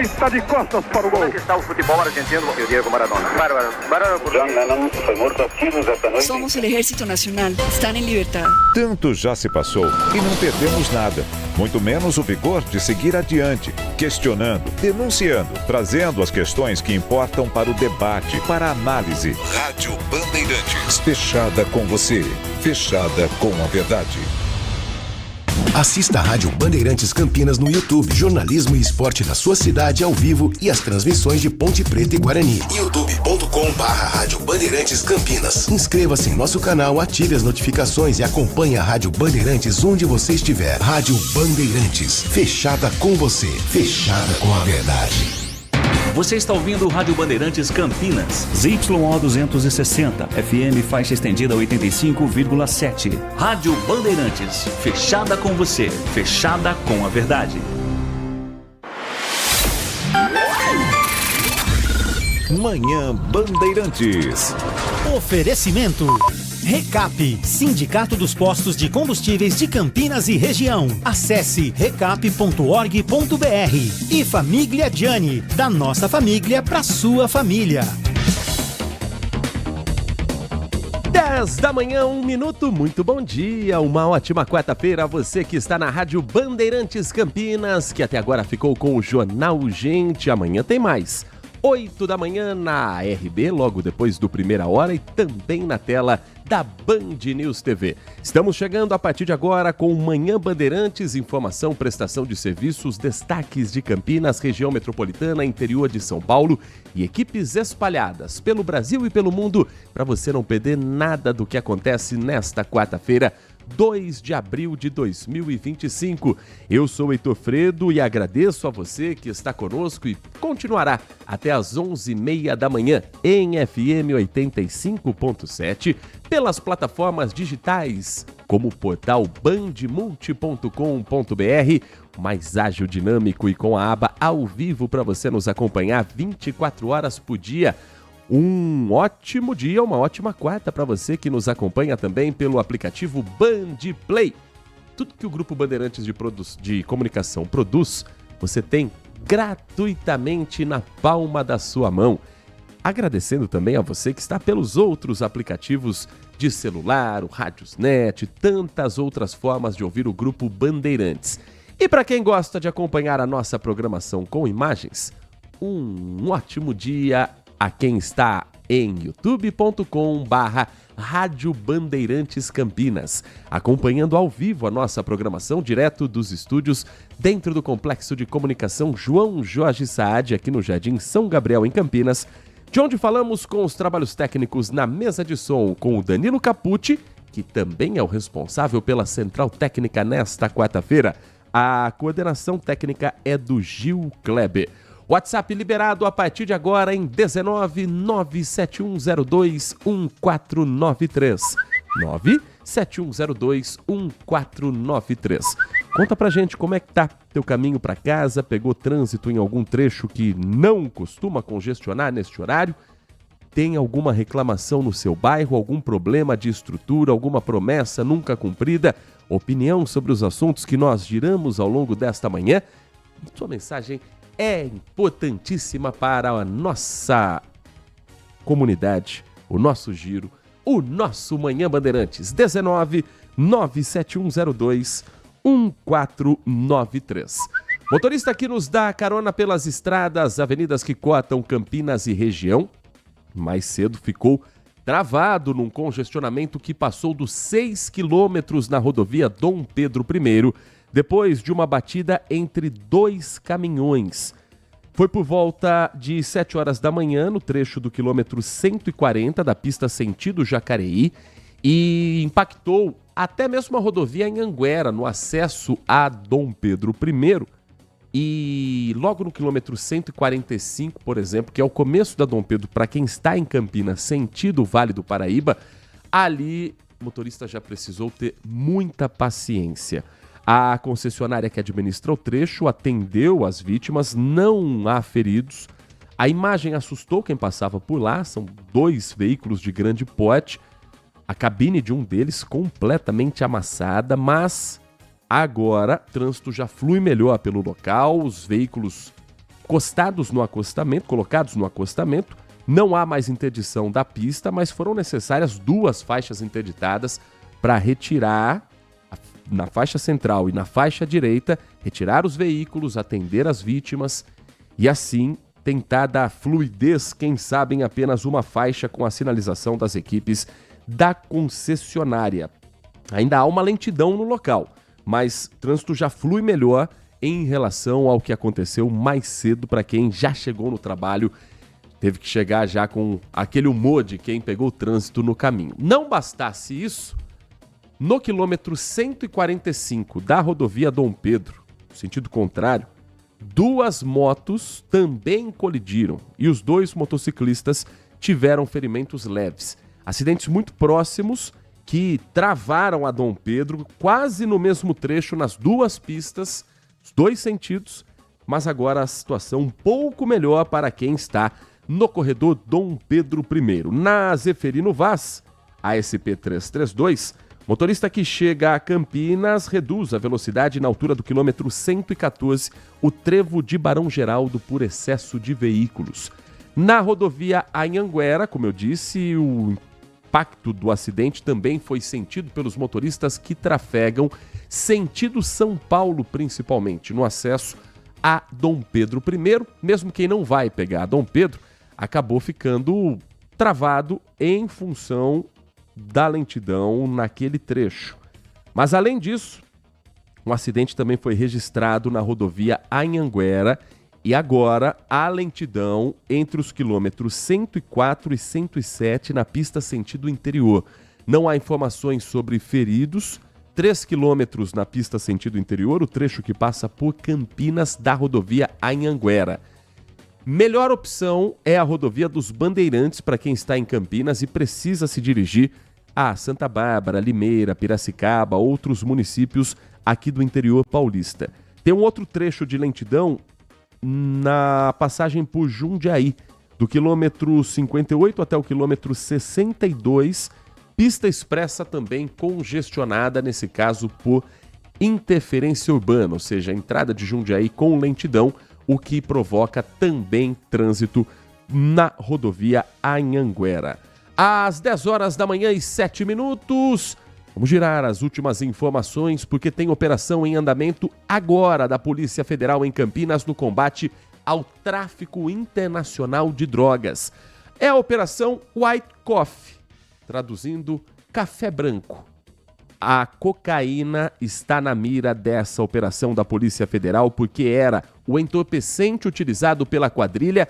está de costas para o gol. Como é que está o futebol argentino e o Diego Maradona? Bárbaro. John Lennon foi morto a tiros esta noite. Somos el Ejército Nacional. Están en libertad. Tanto já se passou e não perdemos nada. Muito menos o vigor de seguir adiante, questionando, denunciando, trazendo as questões que importam para o debate, para a análise. Rádio Bandeirantes. Fechada com você. Fechada com a verdade. Assista a Rádio Bandeirantes Campinas no YouTube. Jornalismo e esporte da sua cidade ao vivo e as transmissões de Ponte Preta e Guarani. youtube.com/Rádio Bandeirantes Campinas. Inscreva-se em nosso canal, ative as notificações e acompanhe a Rádio Bandeirantes onde você estiver. Rádio Bandeirantes. Fechada com você. Fechada com a verdade. Você está ouvindo o Rádio Bandeirantes Campinas, ZYO 260, FM faixa estendida 85,7. Rádio Bandeirantes, fechada com você, fechada com a verdade. Manhã Bandeirantes. Oferecimento. Recap, Sindicato dos Postos de Combustíveis de Campinas e Região. Acesse recap.org.br. E Família Gianni, da nossa família para sua família. 10 da manhã, 1 minuto, muito bom dia, uma ótima quarta-feira a você que está na Rádio Bandeirantes Campinas, que até agora ficou com o Jornal Gente, amanhã tem mais. 8 da manhã na RB, logo depois do Primeira Hora e também na tela da Band News TV. Estamos chegando a partir de agora com o Manhã Bandeirantes, informação, prestação de serviços, destaques de Campinas, região metropolitana, interior de São Paulo e equipes espalhadas pelo Brasil e pelo mundo para você não perder nada do que acontece nesta quarta-feira, 2 de abril de 2025. Eu sou Heitor Fredo e agradeço a você que está conosco e continuará até às 11h30 da manhã em FM 85.7 pelas plataformas digitais como o portal bandmulti.com.br, mais ágil, dinâmico e com a aba ao vivo para você nos acompanhar 24 horas por dia. Um ótimo dia, uma ótima quarta para você que nos acompanha também pelo aplicativo Band Play. Tudo que o Grupo Bandeirantes de Comunicação produz, você tem gratuitamente na palma da sua mão. Agradecendo também a você que está pelos outros aplicativos de celular, o Radiosnet, tantas outras formas de ouvir o Grupo Bandeirantes. E para quem gosta de acompanhar a nossa programação com imagens, um ótimo dia a quem está em youtube.com/Rádio Bandeirantes Campinas, acompanhando ao vivo a nossa programação direto dos estúdios dentro do Complexo de Comunicação João Jorge Saad, aqui no Jardim São Gabriel, em Campinas, de onde falamos com os trabalhos técnicos na mesa de som com o Danilo Capucci, que também é o responsável pela central técnica nesta quarta-feira. A coordenação técnica é do Gil Kleber. WhatsApp liberado a partir de agora em 19971021493. 971021493. Conta pra gente como é que tá teu caminho pra casa, pegou trânsito em algum trecho que não costuma congestionar neste horário? Tem alguma reclamação no seu bairro, algum problema de estrutura, alguma promessa nunca cumprida? Opinião sobre os assuntos que nós giramos ao longo desta manhã? Sua mensagem é importantíssima para a nossa comunidade, o nosso giro, o nosso Manhã Bandeirantes. 19971021493. Motorista que nos dá carona pelas estradas, avenidas que cortam Campinas e região, mais cedo ficou travado num congestionamento que passou dos 6 quilômetros na rodovia Dom Pedro I, depois de uma batida entre dois caminhões. Foi por volta de 7 horas da manhã, no trecho do quilômetro 140 da pista sentido Jacareí, e impactou até mesmo a rodovia em Anguera, no acesso a Dom Pedro I. E logo no quilômetro 145, por exemplo, que é o começo da Dom Pedro, para quem está em Campinas, sentido Vale do Paraíba, ali o motorista já precisou ter muita paciência. A concessionária que administra o trecho atendeu as vítimas, não há feridos. A imagem assustou quem passava por lá, são 2 veículos de grande porte, a cabine de um deles completamente amassada, mas agora o trânsito já flui melhor pelo local, os veículos colocados no acostamento. Não há mais interdição da pista, mas foram necessárias 2 faixas interditadas para retirar, na faixa central e na faixa direita, retirar os veículos, atender as vítimas e assim tentar dar fluidez, quem sabe em apenas uma faixa com a sinalização das equipes da concessionária. Ainda há uma lentidão no local, mas o trânsito já flui melhor em relação ao que aconteceu mais cedo para quem já chegou no trabalho. Teve que chegar já com aquele humor de quem pegou o trânsito no caminho. Não bastasse isso, no quilômetro 145 da rodovia Dom Pedro, no sentido contrário, 2 motos também colidiram e os 2 motociclistas tiveram ferimentos leves. Acidentes muito próximos que travaram a Dom Pedro, quase no mesmo trecho, nas 2 pistas, os 2 sentidos, mas agora a situação um pouco melhor para quem está no corredor Dom Pedro I. Na Zeferino Vaz, a SP-332, motorista que chega a Campinas reduz a velocidade na altura do quilômetro 114, o trevo de Barão Geraldo, por excesso de veículos. Na rodovia Anhanguera, como eu disse, o impacto do acidente também foi sentido pelos motoristas que trafegam sentido São Paulo, principalmente, no acesso a Dom Pedro I. Mesmo quem não vai pegar a Dom Pedro, acabou ficando travado em função da lentidão naquele trecho. Mas além disso, um acidente também foi registrado na rodovia Anhanguera e agora há lentidão entre os quilômetros 104 e 107 na pista sentido interior. Não há informações sobre feridos. 3 quilômetros na pista sentido interior, o trecho que passa por Campinas da rodovia Anhanguera. Melhor opção é a rodovia dos Bandeirantes para quem está em Campinas e precisa se dirigir a Santa Bárbara, Limeira, Piracicaba, outros municípios aqui do interior paulista. Tem um outro trecho de lentidão na passagem por Jundiaí, do quilômetro 58 até o quilômetro 62, pista expressa também congestionada, nesse caso por interferência urbana, ou seja, a entrada de Jundiaí com lentidão, o que provoca também trânsito na rodovia Anhanguera. Às 10 horas da manhã e 7 minutos, vamos girar as últimas informações, porque tem operação em andamento agora da Polícia Federal em Campinas no combate ao tráfico internacional de drogas. É a Operação White Coffee, traduzindo café branco. A cocaína está na mira dessa operação da Polícia Federal porque era o entorpecente utilizado pela quadrilha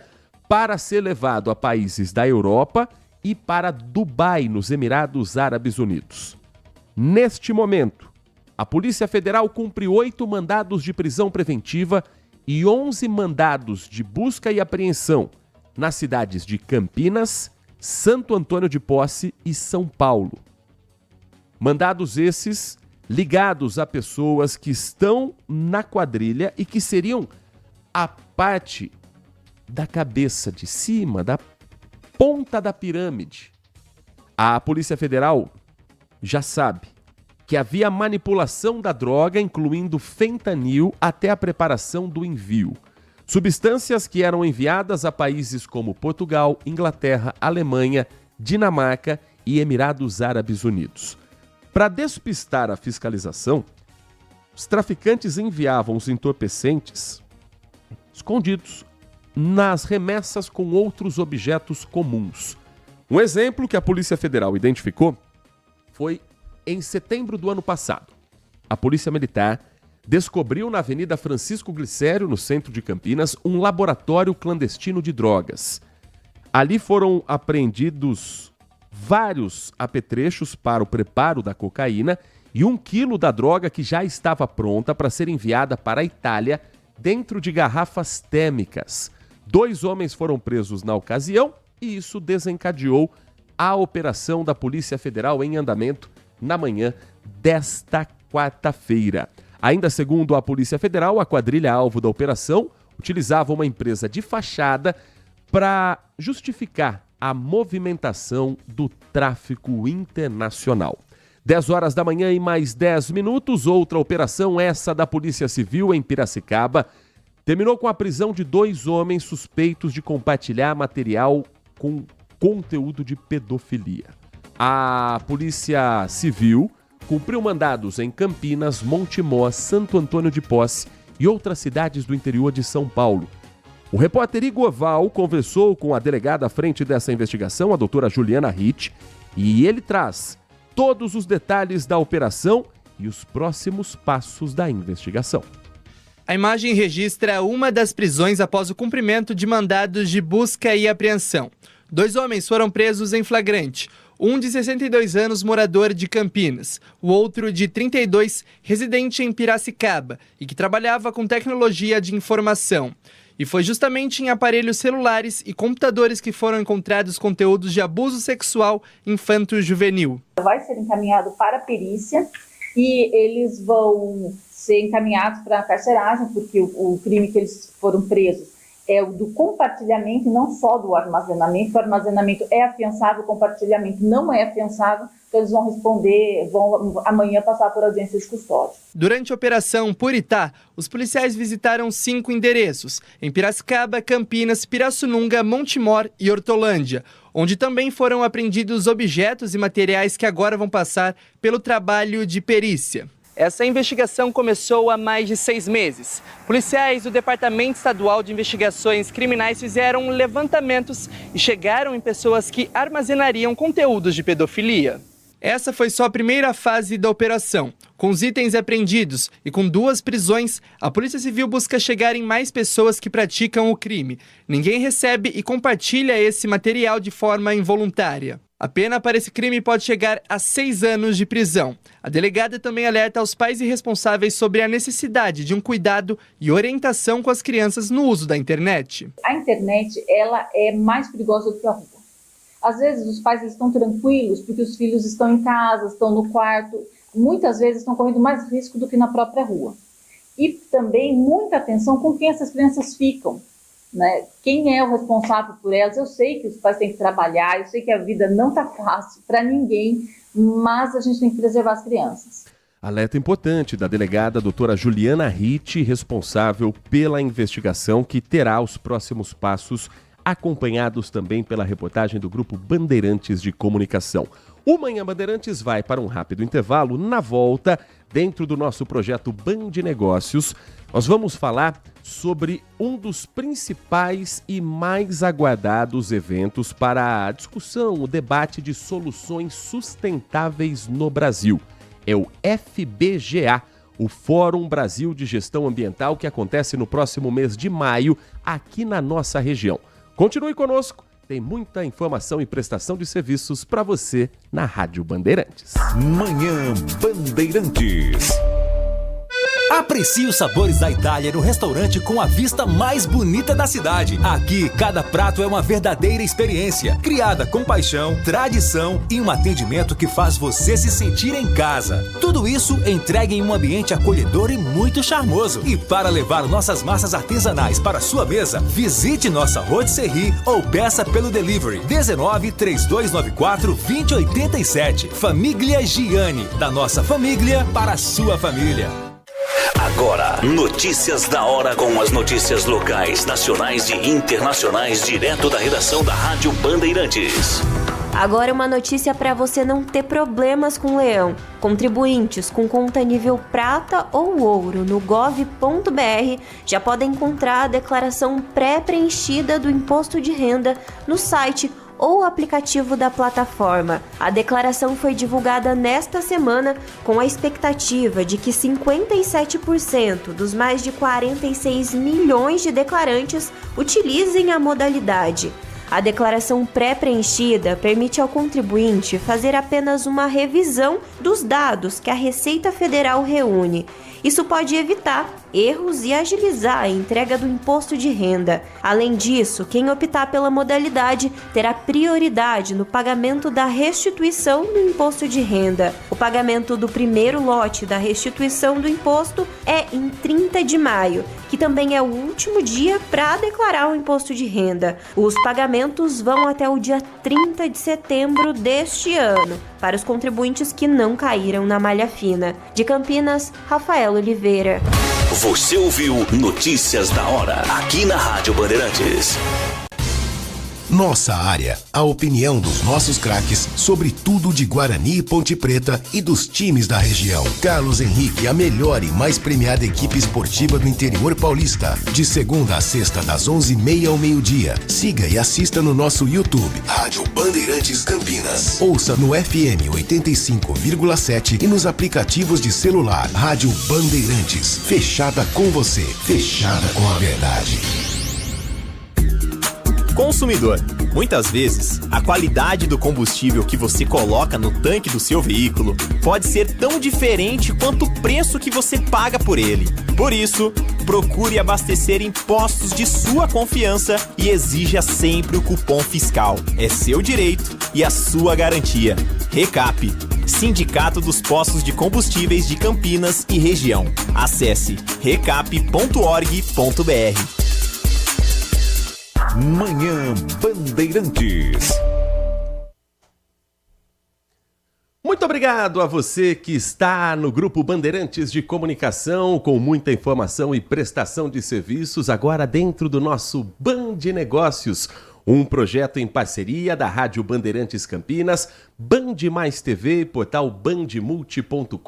para ser levado a países da Europa e para Dubai, nos Emirados Árabes Unidos. Neste momento, a Polícia Federal cumpre 8 mandados de prisão preventiva e 11 mandados de busca e apreensão nas cidades de Campinas, Santo Antônio de Posse e São Paulo. Mandados esses ligados a pessoas que estão na quadrilha e que seriam a parte da cabeça de cima, da ponta da pirâmide. A Polícia Federal já sabe que havia manipulação da droga, incluindo fentanil, até a preparação do envio. Substâncias que eram enviadas a países como Portugal, Inglaterra, Alemanha, Dinamarca e Emirados Árabes Unidos. Para despistar a fiscalização, os traficantes enviavam os entorpecentes escondidos nas remessas com outros objetos comuns. Um exemplo que a Polícia Federal identificou foi em setembro do ano passado. A Polícia Militar descobriu na Avenida Francisco Glicério, no centro de Campinas, um laboratório clandestino de drogas. Ali foram apreendidos vários apetrechos para o preparo da cocaína e 1 quilo da droga que já estava pronta para ser enviada para a Itália dentro de garrafas térmicas. 2 homens foram presos na ocasião e isso desencadeou a operação da Polícia Federal em andamento na manhã desta quarta-feira. Ainda segundo a Polícia Federal, a quadrilha alvo da operação utilizava uma empresa de fachada para justificar a movimentação do tráfico internacional. 10 horas da manhã e mais 10 minutos, outra operação, essa da Polícia Civil em Piracicaba, terminou com a prisão de 2 homens suspeitos de compartilhar material com conteúdo de pedofilia. A Polícia Civil cumpriu mandados em Campinas, Montemor, Santo Antônio de Posse e outras cidades do interior de São Paulo. O repórter Igor Val conversou com a delegada à frente dessa investigação, a doutora Juliana Ritt, e ele traz todos os detalhes da operação e os próximos passos da investigação. A imagem registra uma das prisões após o cumprimento de mandados de busca e apreensão. 2 homens foram presos em flagrante. Um de 62 anos, morador de Campinas. O outro de 32, residente em Piracicaba e que trabalhava com tecnologia de informação. E foi justamente em aparelhos celulares e computadores que foram encontrados conteúdos de abuso sexual infanto-juvenil. Vai ser encaminhado para a perícia e eles vão ser encaminhados para a carceragem, porque o crime que eles foram presos é o do compartilhamento e não só do armazenamento. O armazenamento é afiançável, o compartilhamento não é afiançável, então eles vão responder, vão amanhã passar por audiência de custódia. Durante a Operação Puritá, os policiais visitaram 5 endereços, em Piracicaba, Campinas, Pirassununga, Montemor e Hortolândia, onde também foram apreendidos objetos e materiais que agora vão passar pelo trabalho de perícia. Essa investigação começou há mais de 6 meses. Policiais do Departamento Estadual de Investigações Criminais fizeram levantamentos e chegaram em pessoas que armazenariam conteúdos de pedofilia. Essa foi só a primeira fase da operação. Com os itens apreendidos e com 2 prisões, a Polícia Civil busca chegar em mais pessoas que praticam o crime. Ninguém recebe e compartilha esse material de forma involuntária. A pena para esse crime pode chegar a 6 anos de prisão. A delegada também alerta aos pais e responsáveis sobre a necessidade de um cuidado e orientação com as crianças no uso da internet. A internet, ela é mais perigosa do que a rua. Às vezes os pais estão tranquilos porque os filhos estão em casa, estão no quarto. Muitas vezes estão correndo mais risco do que na própria rua. E também muita atenção com quem essas crianças ficam. Né? Quem é o responsável por elas? Eu sei que os pais têm que trabalhar, eu sei que a vida não está fácil para ninguém, mas a gente tem que preservar as crianças. Alerta importante da delegada doutora Juliana Ritt, responsável pela investigação, que terá os próximos passos, acompanhados também pela reportagem do Grupo Bandeirantes de Comunicação. O Manhã Bandeirantes vai para um rápido intervalo. Na volta, dentro do nosso projeto Band Negócios, nós vamos falar sobre um dos principais e mais aguardados eventos para a discussão, o debate de soluções sustentáveis no Brasil. É o FBGA, o Fórum Brasil de Gestão Ambiental, que acontece no próximo mês de maio, aqui na nossa região. Continue conosco, tem muita informação e prestação de serviços para você na Rádio Bandeirantes. Manhã Bandeirantes. Aprecie os sabores da Itália no restaurante com a vista mais bonita da cidade. Aqui, cada prato é uma verdadeira experiência, criada com paixão, tradição e um atendimento que faz você se sentir em casa. Tudo isso entregue em um ambiente acolhedor e muito charmoso. E para levar nossas massas artesanais para sua mesa, visite nossa rotisserie ou peça pelo delivery 19 3294 2087. Família Gianni, da nossa família para a sua família. Agora, notícias da hora com as notícias locais, nacionais e internacionais, direto da redação da Rádio Bandeirantes. Agora uma notícia para você não ter problemas com o leão. Contribuintes com conta nível prata ou ouro no gov.br já podem encontrar a declaração pré-preenchida do imposto de renda no site ou aplicativo da plataforma. A declaração foi divulgada nesta semana com a expectativa de que 57% dos mais de 46 milhões de declarantes utilizem a modalidade. A declaração pré-preenchida permite ao contribuinte fazer apenas uma revisão dos dados que a Receita Federal reúne. Isso pode evitar erros e agilizar a entrega do imposto de renda. Além disso, quem optar pela modalidade terá prioridade no pagamento da restituição do imposto de renda. O pagamento do primeiro lote da restituição do imposto é em 30 de maio, que também é o último dia para declarar o imposto de renda. Os pagamentos vão até o dia 30 de setembro deste ano, para os contribuintes que não caíram na malha fina. De Campinas, Rafaela Marcelo Oliveira. Você ouviu Notícias da Hora, aqui na Rádio Bandeirantes. Nossa área, a opinião dos nossos craques sobre tudo de Guarani e Ponte Preta e dos times da região. Carlos Henrique, a melhor e mais premiada equipe esportiva do interior paulista. De segunda a sexta, das 11h30 ao meio-dia. Siga e assista no nosso YouTube, Rádio Bandeirantes Campinas. Ouça no FM 85,7 e nos aplicativos de celular. Rádio Bandeirantes, fechada com você, fechada com a verdade. Consumidor, muitas vezes, a qualidade do combustível que você coloca no tanque do seu veículo pode ser tão diferente quanto o preço que você paga por ele. Por isso, procure abastecer em postos de sua confiança e exija sempre o cupom fiscal. É seu direito e a sua garantia. Recap, Sindicato dos Postos de Combustíveis de Campinas e Região. Acesse recap.org.br. Manhã Bandeirantes. Muito obrigado a você que está no Grupo Bandeirantes de Comunicação, com muita informação e prestação de serviços, agora dentro do nosso Band Negócios, um projeto em parceria da Rádio Bandeirantes Campinas, Band Mais TV e portal bandmulti.com.br.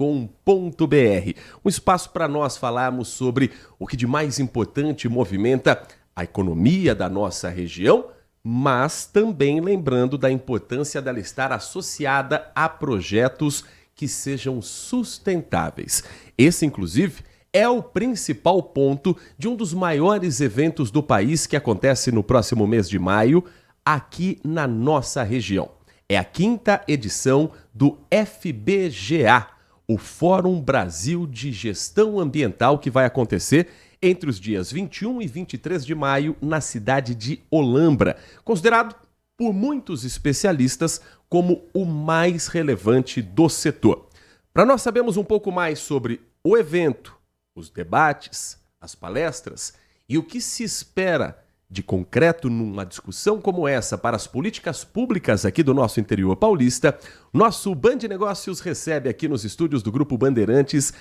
Um espaço para nós falarmos sobre o que de mais importante movimenta a economia da nossa região, mas também lembrando da importância dela estar associada a projetos que sejam sustentáveis. Esse, inclusive, é o principal ponto de um dos maiores eventos do país que acontece no próximo mês de maio, aqui na nossa região. É a 5ª edição do FBGA, o Fórum Brasil de Gestão Ambiental, que vai acontecer entre os dias 21 e 23 de maio, na cidade de Olambra, considerado por muitos especialistas como o mais relevante do setor. Para nós sabermos um pouco mais sobre o evento, os debates, as palestras e o que se espera de concreto numa discussão como essa para as políticas públicas aqui do nosso interior paulista, nosso Band Negócios recebe aqui nos estúdios do Grupo Bandeirantes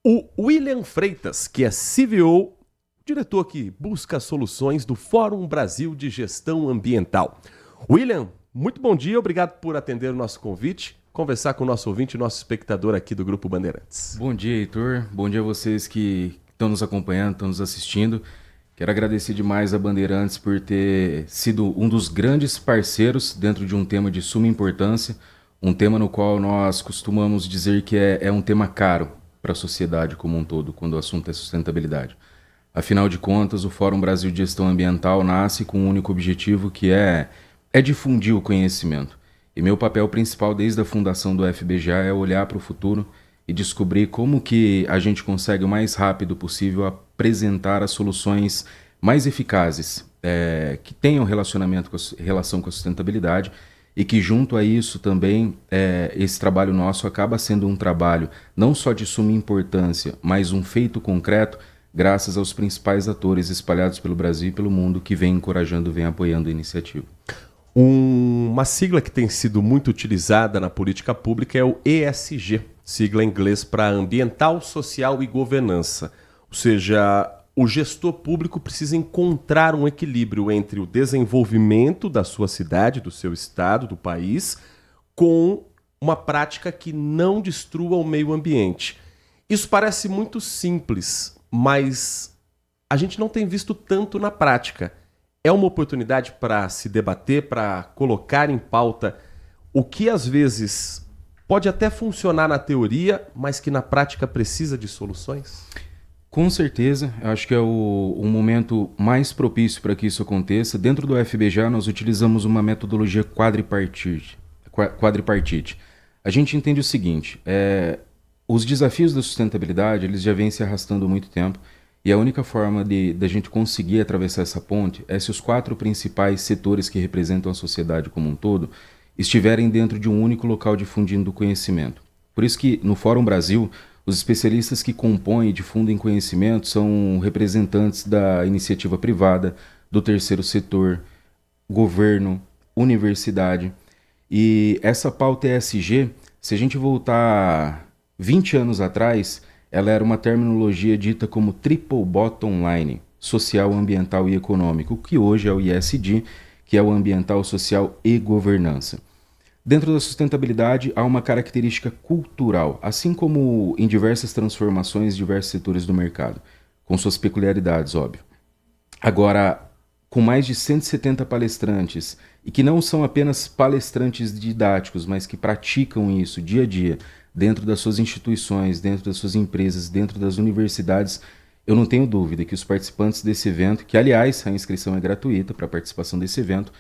o William Freitas, que é CVO, diretor que busca soluções do Fórum Brasil de Gestão Ambiental. William, muito bom dia, obrigado por atender o nosso convite, conversar com o nosso ouvinte e nosso espectador aqui do Grupo Bandeirantes. Bom dia, Heitor, bom dia a vocês que estão nos acompanhando, estão nos assistindo. Quero agradecer demais a Bandeirantes por ter sido um dos grandes parceiros dentro de um tema de suma importância, um tema no qual nós costumamos dizer que é um tema caro para a sociedade como um todo, quando o assunto é sustentabilidade. Afinal de contas, o Fórum Brasil de Gestão Ambiental nasce com um único objetivo, que é difundir o conhecimento. E meu papel principal desde a fundação do FBGA é olhar para o futuro e descobrir como que a gente consegue o mais rápido possível apresentar as soluções mais eficazes, que tenham relação com a sustentabilidade, e que junto a isso também esse trabalho nosso acaba sendo um trabalho não só de suma importância, mas um feito concreto graças aos principais atores espalhados pelo Brasil e pelo mundo que vêm encorajando, vêm apoiando a iniciativa. Uma sigla que tem sido muito utilizada na política pública é o ESG, sigla em inglês para Ambiental, Social e Governança. Ou seja, o gestor público precisa encontrar um equilíbrio entre o desenvolvimento da sua cidade, do seu estado, do país, com uma prática que não destrua o meio ambiente. Isso parece muito simples, mas a gente não tem visto tanto na prática. É uma oportunidade para se debater, para colocar em pauta o que às vezes pode até funcionar na teoria, mas que na prática precisa de soluções? Com certeza, acho que é o momento mais propício para que isso aconteça. Dentro do FBGA, nós utilizamos uma metodologia quadripartite. A gente entende o seguinte, os desafios da sustentabilidade, eles já vêm se arrastando há muito tempo, e a única forma da gente conseguir atravessar essa ponte é se os 4 principais setores que representam a sociedade como um todo estiverem dentro de um único local difundindo conhecimento. Por isso que no Fórum Brasil, os especialistas que compõem e difundem conhecimento são representantes da iniciativa privada, do terceiro setor, governo, universidade. E essa pauta ESG, se a gente voltar 20 anos atrás, ela era uma terminologia dita como Triple Bottom Line, social, ambiental e econômico, que hoje é o ESG, que é o ambiental, social e governança. Dentro da sustentabilidade, há uma característica cultural, assim como em diversas transformações, diversos setores do mercado, com suas peculiaridades, óbvio. Agora, com mais de 170 palestrantes, e que não são apenas palestrantes didáticos, mas que praticam isso dia a dia, dentro das suas instituições, dentro das suas empresas, dentro das universidades, eu não tenho dúvida que os participantes desse evento, que aliás a inscrição é gratuita para a participação desse evento,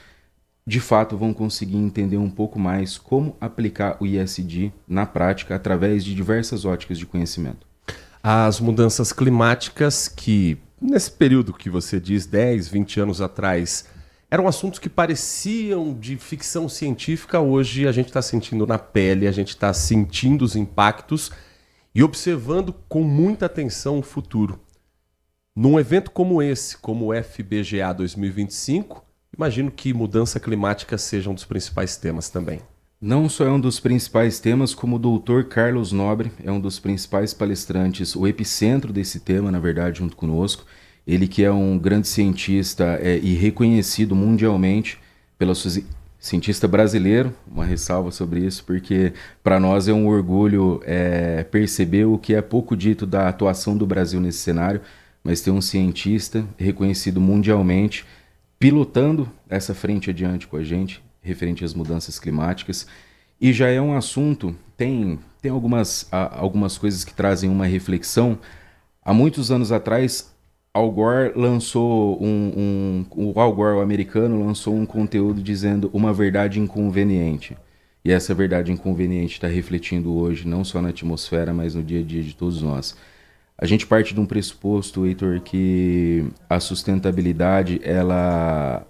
de fato vão conseguir entender um pouco mais como aplicar o ESG na prática através de diversas óticas de conhecimento. As mudanças climáticas que, nesse período que você diz, 10, 20 anos atrás, eram assuntos que pareciam de ficção científica, hoje a gente está sentindo na pele, a gente está sentindo os impactos e observando com muita atenção o futuro. Num evento como esse, como o FBGA 2025, imagino que mudança climática seja um dos principais temas também. Não só é um dos principais temas, como o doutor Carlos Nobre é um dos principais palestrantes, o epicentro desse tema, na verdade, junto conosco. Ele que é um grande cientista e reconhecido mundialmente pela sua... Cientista brasileiro, uma ressalva sobre isso, porque para nós é um orgulho perceber o que é pouco dito da atuação do Brasil nesse cenário, mas ter um cientista reconhecido mundialmente, pilotando essa frente adiante com a gente, referente às mudanças climáticas. E já é um assunto, tem algumas coisas que trazem uma reflexão. Há muitos anos atrás, Al Gore lançou o Al Gore, o americano, lançou um conteúdo dizendo uma verdade inconveniente. E essa verdade inconveniente está refletindo hoje, não só na atmosfera, mas no dia a dia de todos nós. A gente parte de um pressuposto, Heitor, que a sustentabilidade ela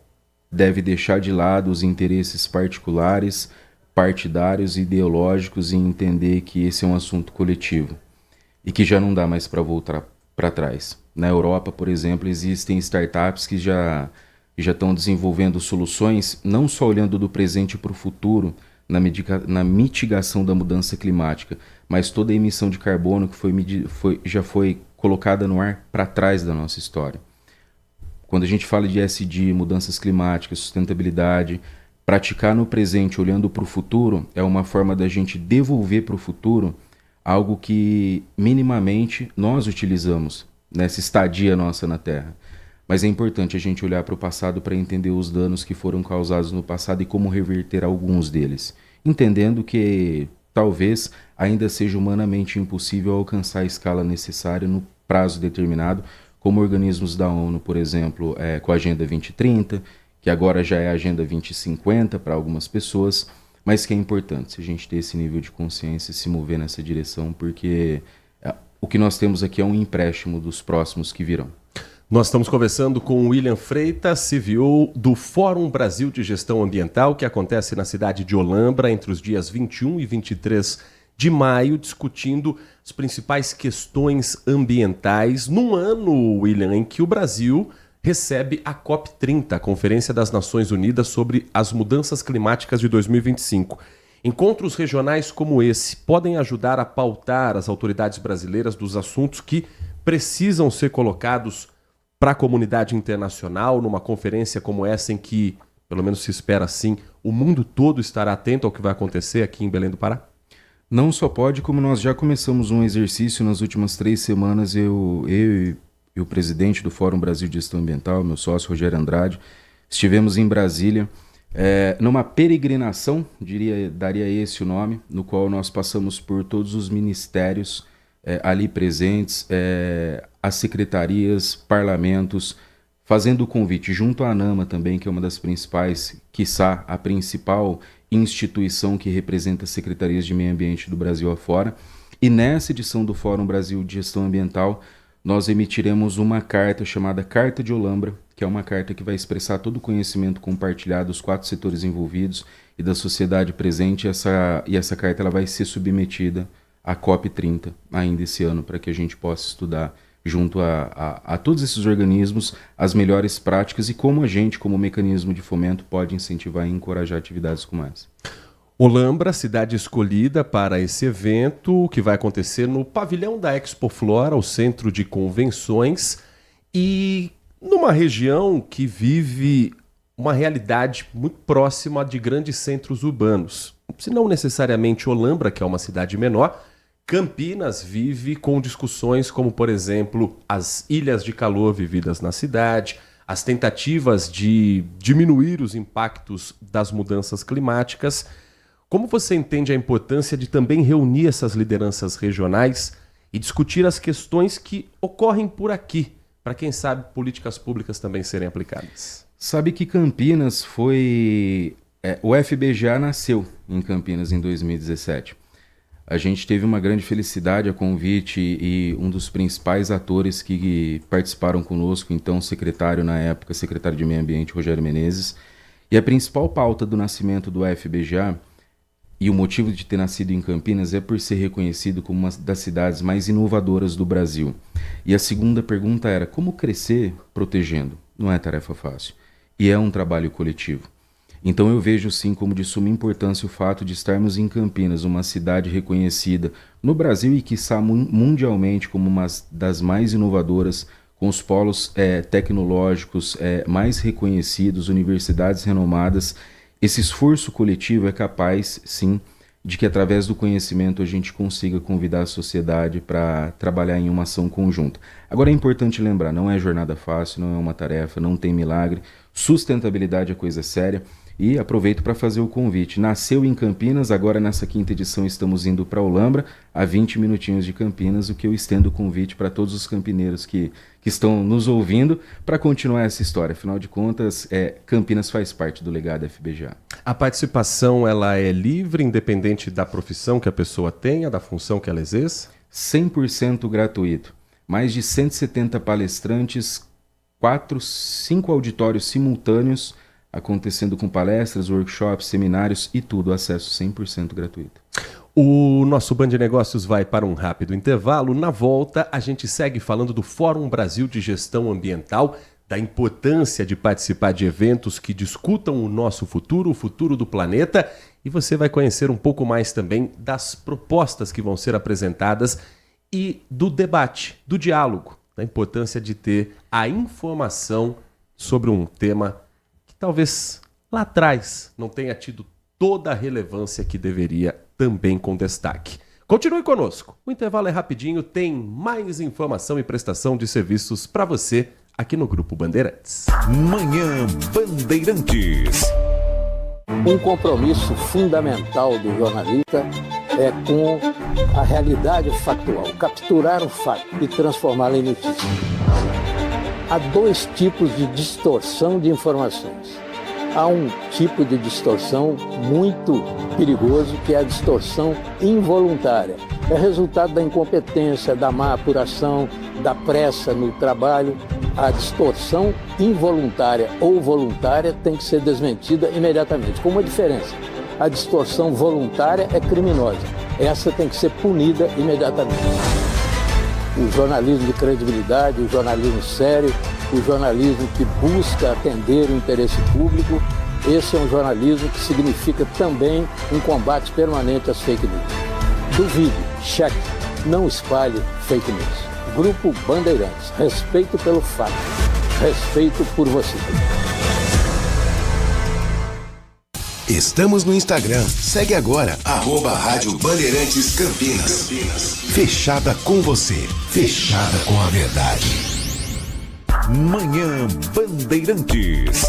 deve deixar de lado os interesses particulares, partidários e ideológicos e entender que esse é um assunto coletivo e que já não dá mais para voltar para trás. Na Europa, por exemplo, existem startups que já estão desenvolvendo soluções, não só olhando do presente para o futuro, na mitigação da mudança climática, mas toda a emissão de carbono que já foi colocada no ar para trás da nossa história. Quando a gente fala de ESG, mudanças climáticas, sustentabilidade, praticar no presente olhando para o futuro é uma forma da gente devolver para o futuro algo que minimamente nós utilizamos nessa estadia nossa na Terra. Mas é importante a gente olhar para o passado para entender os danos que foram causados no passado e como reverter alguns deles, entendendo que talvez ainda seja humanamente impossível alcançar a escala necessária no prazo determinado, como organismos da ONU, por exemplo, com a Agenda 2030, que agora já é a Agenda 2050 para algumas pessoas, mas que é importante se a gente ter esse nível de consciência e se mover nessa direção, porque o que nós temos aqui é um empréstimo dos próximos que virão. Nós estamos conversando com o William Freitas, CEO do Fórum Brasil de Gestão Ambiental, que acontece na cidade de Olambra entre os dias 21 e 23 de maio, discutindo as principais questões ambientais num ano, William, em que o Brasil recebe a COP30, a Conferência das Nações Unidas sobre as Mudanças Climáticas de 2025. Encontros regionais como esse podem ajudar a pautar as autoridades brasileiras dos assuntos que precisam ser colocados para a comunidade internacional, numa conferência como essa em que, pelo menos se espera assim, o mundo todo estará atento ao que vai acontecer aqui em Belém do Pará? Não só pode, como nós já começamos um exercício nas últimas 3 semanas, eu e o presidente do Fórum Brasil de Gestão Ambiental, meu sócio Rogério Andrade, estivemos em Brasília, numa peregrinação, daria esse o nome, no qual nós passamos por todos os ministérios ali presentes, as secretarias, parlamentos, fazendo o convite junto à ANAMA também, que é uma das principais, quiçá a principal instituição que representa as secretarias de meio ambiente do Brasil afora. E nessa edição do Fórum Brasil de Gestão Ambiental, nós emitiremos uma carta chamada Carta de Olambra, que é uma carta que vai expressar todo o conhecimento compartilhado dos 4 setores envolvidos e da sociedade presente. E essa carta ela vai ser submetida à COP30 ainda esse ano, para que a gente possa estudar junto a todos esses organismos as melhores práticas e como a gente, como mecanismo de fomento, pode incentivar e encorajar atividades como essa. Olambra, cidade escolhida para esse evento que vai acontecer no pavilhão da Expo Flora, o centro de convenções, e numa região que vive uma realidade muito próxima de grandes centros urbanos. Se não necessariamente Olambra, que é uma cidade menor, Campinas vive com discussões como, por exemplo, as ilhas de calor vividas na cidade, as tentativas de diminuir os impactos das mudanças climáticas. Como você entende a importância de também reunir essas lideranças regionais e discutir as questões que ocorrem por aqui, para quem sabe políticas públicas também serem aplicadas? Sabe que Campinas foi... o FBGA nasceu em Campinas em 2017. A gente teve uma grande felicidade a convite e um dos principais atores que participaram conosco, então secretário na época, secretário de Meio Ambiente, Rogério Menezes. E a principal pauta do nascimento do FBGA e o motivo de ter nascido em Campinas é por ser reconhecido como uma das cidades mais inovadoras do Brasil. E a segunda pergunta era como crescer protegendo? Não é tarefa fácil. E é um trabalho coletivo. Então eu vejo sim como de suma importância o fato de estarmos em Campinas, uma cidade reconhecida no Brasil e quiçá mundialmente como uma das mais inovadoras, com os polos tecnológicos mais reconhecidos, universidades renomadas. Esse esforço coletivo é capaz, sim, de que através do conhecimento a gente consiga convidar a sociedade para trabalhar em uma ação conjunta. Agora é importante lembrar, não é jornada fácil, não é uma tarefa, não tem milagre, sustentabilidade é coisa séria. E aproveito para fazer o convite. Nasceu em Campinas, agora nessa quinta edição estamos indo para Olambra, a 20 minutinhos de Campinas, o que eu estendo o convite para todos os campineiros que estão nos ouvindo para continuar essa história. Afinal de contas, Campinas faz parte do legado FBGA. A participação ela é livre, independente da profissão que a pessoa tenha, da função que ela exerce? 100% gratuito. Mais de 170 palestrantes, 5 auditórios simultâneos, acontecendo com palestras, workshops, seminários e tudo, acesso 100% gratuito. O nosso Band de Negócios vai para um rápido intervalo. Na volta, a gente segue falando do Fórum Brasil de Gestão Ambiental, da importância de participar de eventos que discutam o nosso futuro, o futuro do planeta, e você vai conhecer um pouco mais também das propostas que vão ser apresentadas e do debate, do diálogo, da importância de ter a informação sobre um tema talvez lá atrás não tenha tido toda a relevância que deveria, também com destaque. Continue conosco. O intervalo é rapidinho, tem mais informação e prestação de serviços para você aqui no Grupo Bandeirantes. Manhã Bandeirantes. Um compromisso fundamental do jornalista é com a realidade factual, capturar o fato e transformá-lo em notícia. Há dois tipos de distorção de informações. Há um tipo de distorção muito perigoso, que é a distorção involuntária. É resultado da incompetência, da má apuração, da pressa no trabalho. A distorção involuntária ou voluntária tem que ser desmentida imediatamente, com uma diferença. A distorção voluntária é criminosa. Essa tem que ser punida imediatamente. O jornalismo de credibilidade, o jornalismo sério, o jornalismo que busca atender o interesse público, esse é um jornalismo que significa também um combate permanente às fake news. Duvide, cheque, não espalhe fake news. Grupo Bandeirantes, respeito pelo fato, respeito por você. Estamos no Instagram. Segue agora, @Rádio Bandeirantes Campinas. Fechada com você. Fechada com a verdade. Manhã Bandeirantes.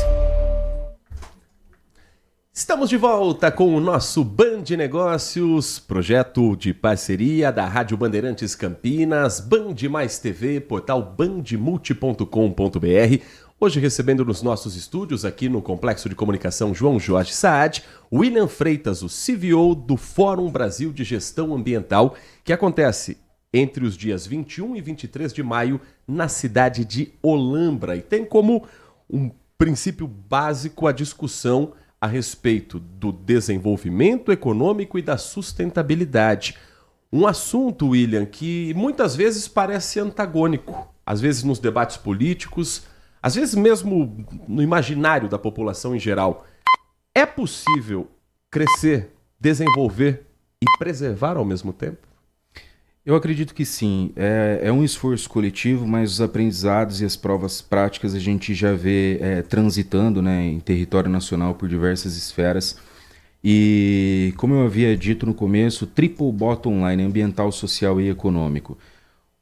Estamos de volta com o nosso Band de Negócios, projeto de parceria da Rádio Bandeirantes Campinas, Band Mais TV, portal bandmulti.com.br. Hoje recebendo nos nossos estúdios, aqui no Complexo de Comunicação João Jorge Saad, William Freitas, o CVO do Fórum Brasil de Gestão Ambiental, que acontece entre os dias 21 e 23 de maio na cidade de Olambra. E tem como um princípio básico a discussão a respeito do desenvolvimento econômico e da sustentabilidade. Um assunto, William, que muitas vezes parece antagônico, às vezes nos debates políticos, às vezes mesmo no imaginário da população em geral. É possível crescer desenvolver e preservar ao mesmo tempo? Eu acredito que sim. É um esforço coletivo, mas os aprendizados e as provas práticas a gente já vê transitando, né, em território nacional por diversas esferas. E, como eu havia dito no começo, triple bottom line, ambiental, social e econômico.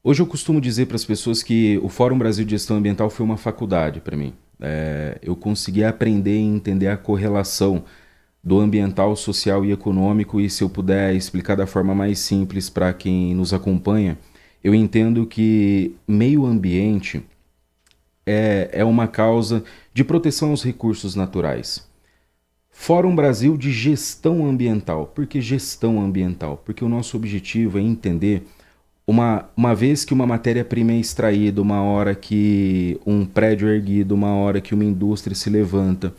Hoje eu costumo dizer para as pessoas que o Fórum Brasil de Gestão Ambiental foi uma faculdade para mim. Eu consegui aprender e entender a correlação do ambiental, social e econômico, e se eu puder explicar da forma mais simples para quem nos acompanha, eu entendo que meio ambiente é uma causa de proteção aos recursos naturais. Fórum Brasil de Gestão Ambiental. Por que gestão ambiental? Porque o nosso objetivo é entender, uma vez que uma matéria-prima é extraída, uma hora que um prédio é erguido, uma hora que uma indústria se levanta,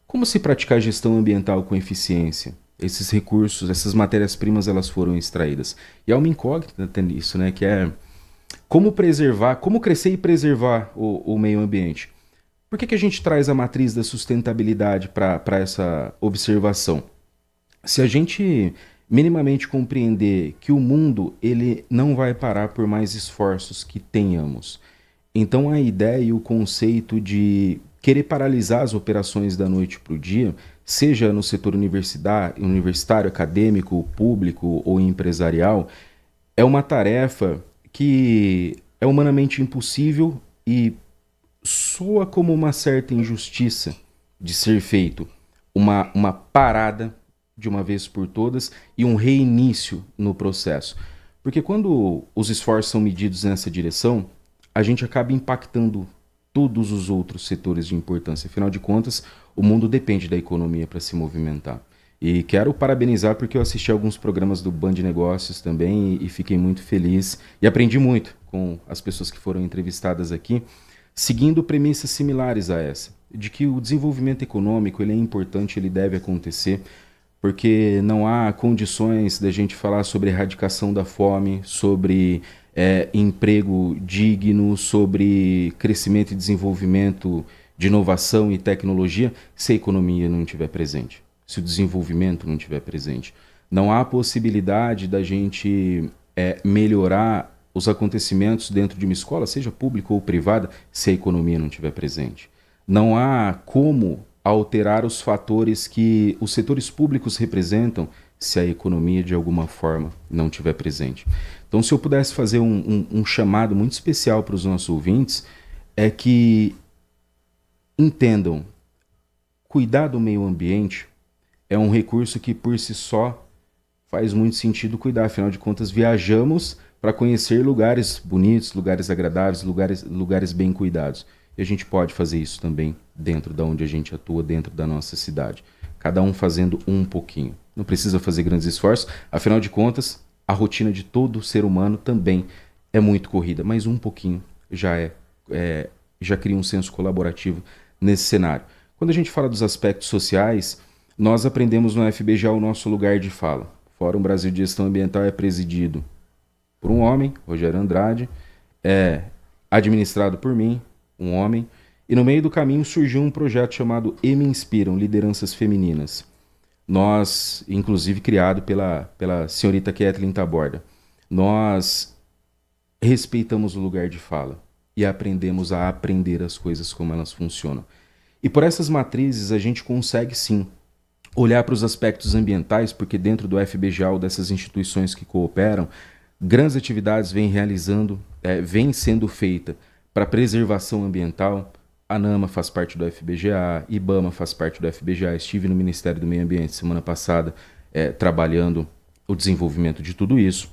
como se praticar gestão ambiental com eficiência? Esses recursos, essas matérias-primas, elas foram extraídas. E há uma incógnita nisso, né? Que é como preservar, como crescer e preservar o meio ambiente. Por que a gente traz a matriz da sustentabilidade para essa observação? Se a gente minimamente compreender que o mundo ele não vai parar por mais esforços que tenhamos, então a ideia e o conceito de querer paralisar as operações da noite para o dia, seja no setor universitário, acadêmico, público ou empresarial, é uma tarefa que é humanamente impossível e soa como uma certa injustiça de ser feito. Uma parada de uma vez por todas e um reinício no processo. Porque quando os esforços são medidos nessa direção, a gente acaba impactando todos os outros setores de importância. Afinal de contas, o mundo depende da economia para se movimentar. E quero parabenizar porque eu assisti alguns programas do Band Negócios também e fiquei muito feliz e aprendi muito com as pessoas que foram entrevistadas aqui, seguindo premissas similares a essa, de que o desenvolvimento econômico ele é importante, ele deve acontecer, porque não há condições da gente falar sobre erradicação da fome, sobre emprego digno, sobre crescimento e desenvolvimento de inovação e tecnologia, se a economia não estiver presente, se o desenvolvimento não estiver presente. Não há possibilidade da gente melhorar os acontecimentos dentro de uma escola, seja pública ou privada, se a economia não estiver presente. Não há como alterar os fatores que os setores públicos representam se a economia de alguma forma não estiver presente. Então, se eu pudesse fazer um chamado muito especial para os nossos ouvintes, é que entendam, cuidar do meio ambiente é um recurso que por si só faz muito sentido cuidar. Afinal de contas, viajamos para conhecer lugares bonitos, lugares agradáveis, lugares bem cuidados. E a gente pode fazer isso também dentro da onde a gente atua, dentro da nossa cidade. Cada um fazendo um pouquinho. Não precisa fazer grandes esforços, afinal de contas, a rotina de todo ser humano também é muito corrida, mas um pouquinho já cria um senso colaborativo nesse cenário. Quando a gente fala dos aspectos sociais, nós aprendemos no FBGA o nosso lugar de fala. O Fórum Brasil de Gestão Ambiental é presidido por um homem, Rogério Andrade, é administrado por mim, um homem, e no meio do caminho surgiu um projeto chamado E Me Inspiram, Lideranças Femininas. Nós, inclusive criado pela senhorita Kathleen Taborda, nós respeitamos o lugar de fala e aprendemos a aprender as coisas como elas funcionam. E por essas matrizes a gente consegue sim olhar para os aspectos ambientais, porque dentro do FBGA ou dessas instituições que cooperam, grandes atividades vêm sendo feitas para preservação ambiental. A ANAMA faz parte do FBGA, IBAMA faz parte do FBGA, estive no Ministério do Meio Ambiente semana passada trabalhando o desenvolvimento de tudo isso.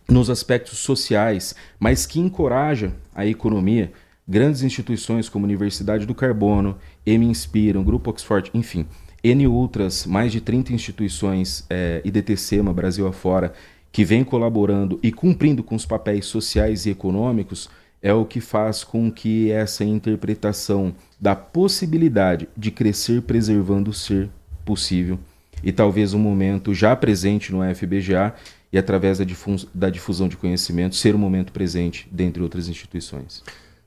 Nos aspectos sociais, mas que encoraja a economia, grandes instituições como a Universidade do Carbono, Me Inspiram, Grupo Oxford, enfim, N outras, mais de 30 instituições, IDTCEMA, Brasil afora, que vem colaborando e cumprindo com os papéis sociais e econômicos, é o que faz com que essa interpretação da possibilidade de crescer preservando ser possível e talvez um momento já presente no FBGA e através da difusão de conhecimento ser um momento presente dentre outras instituições.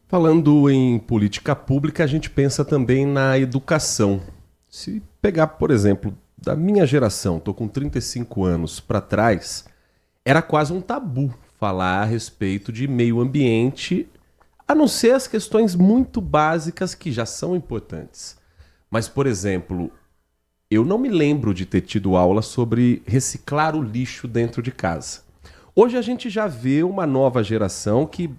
Falando em política pública, a gente pensa também na educação. Se pegar, por exemplo, da minha geração, tô com 35 anos para trás, era quase um tabu falar a respeito de meio ambiente, a não ser as questões muito básicas que já são importantes. Mas, por exemplo, eu não me lembro de ter tido aula sobre reciclar o lixo dentro de casa. Hoje a gente já vê uma nova geração que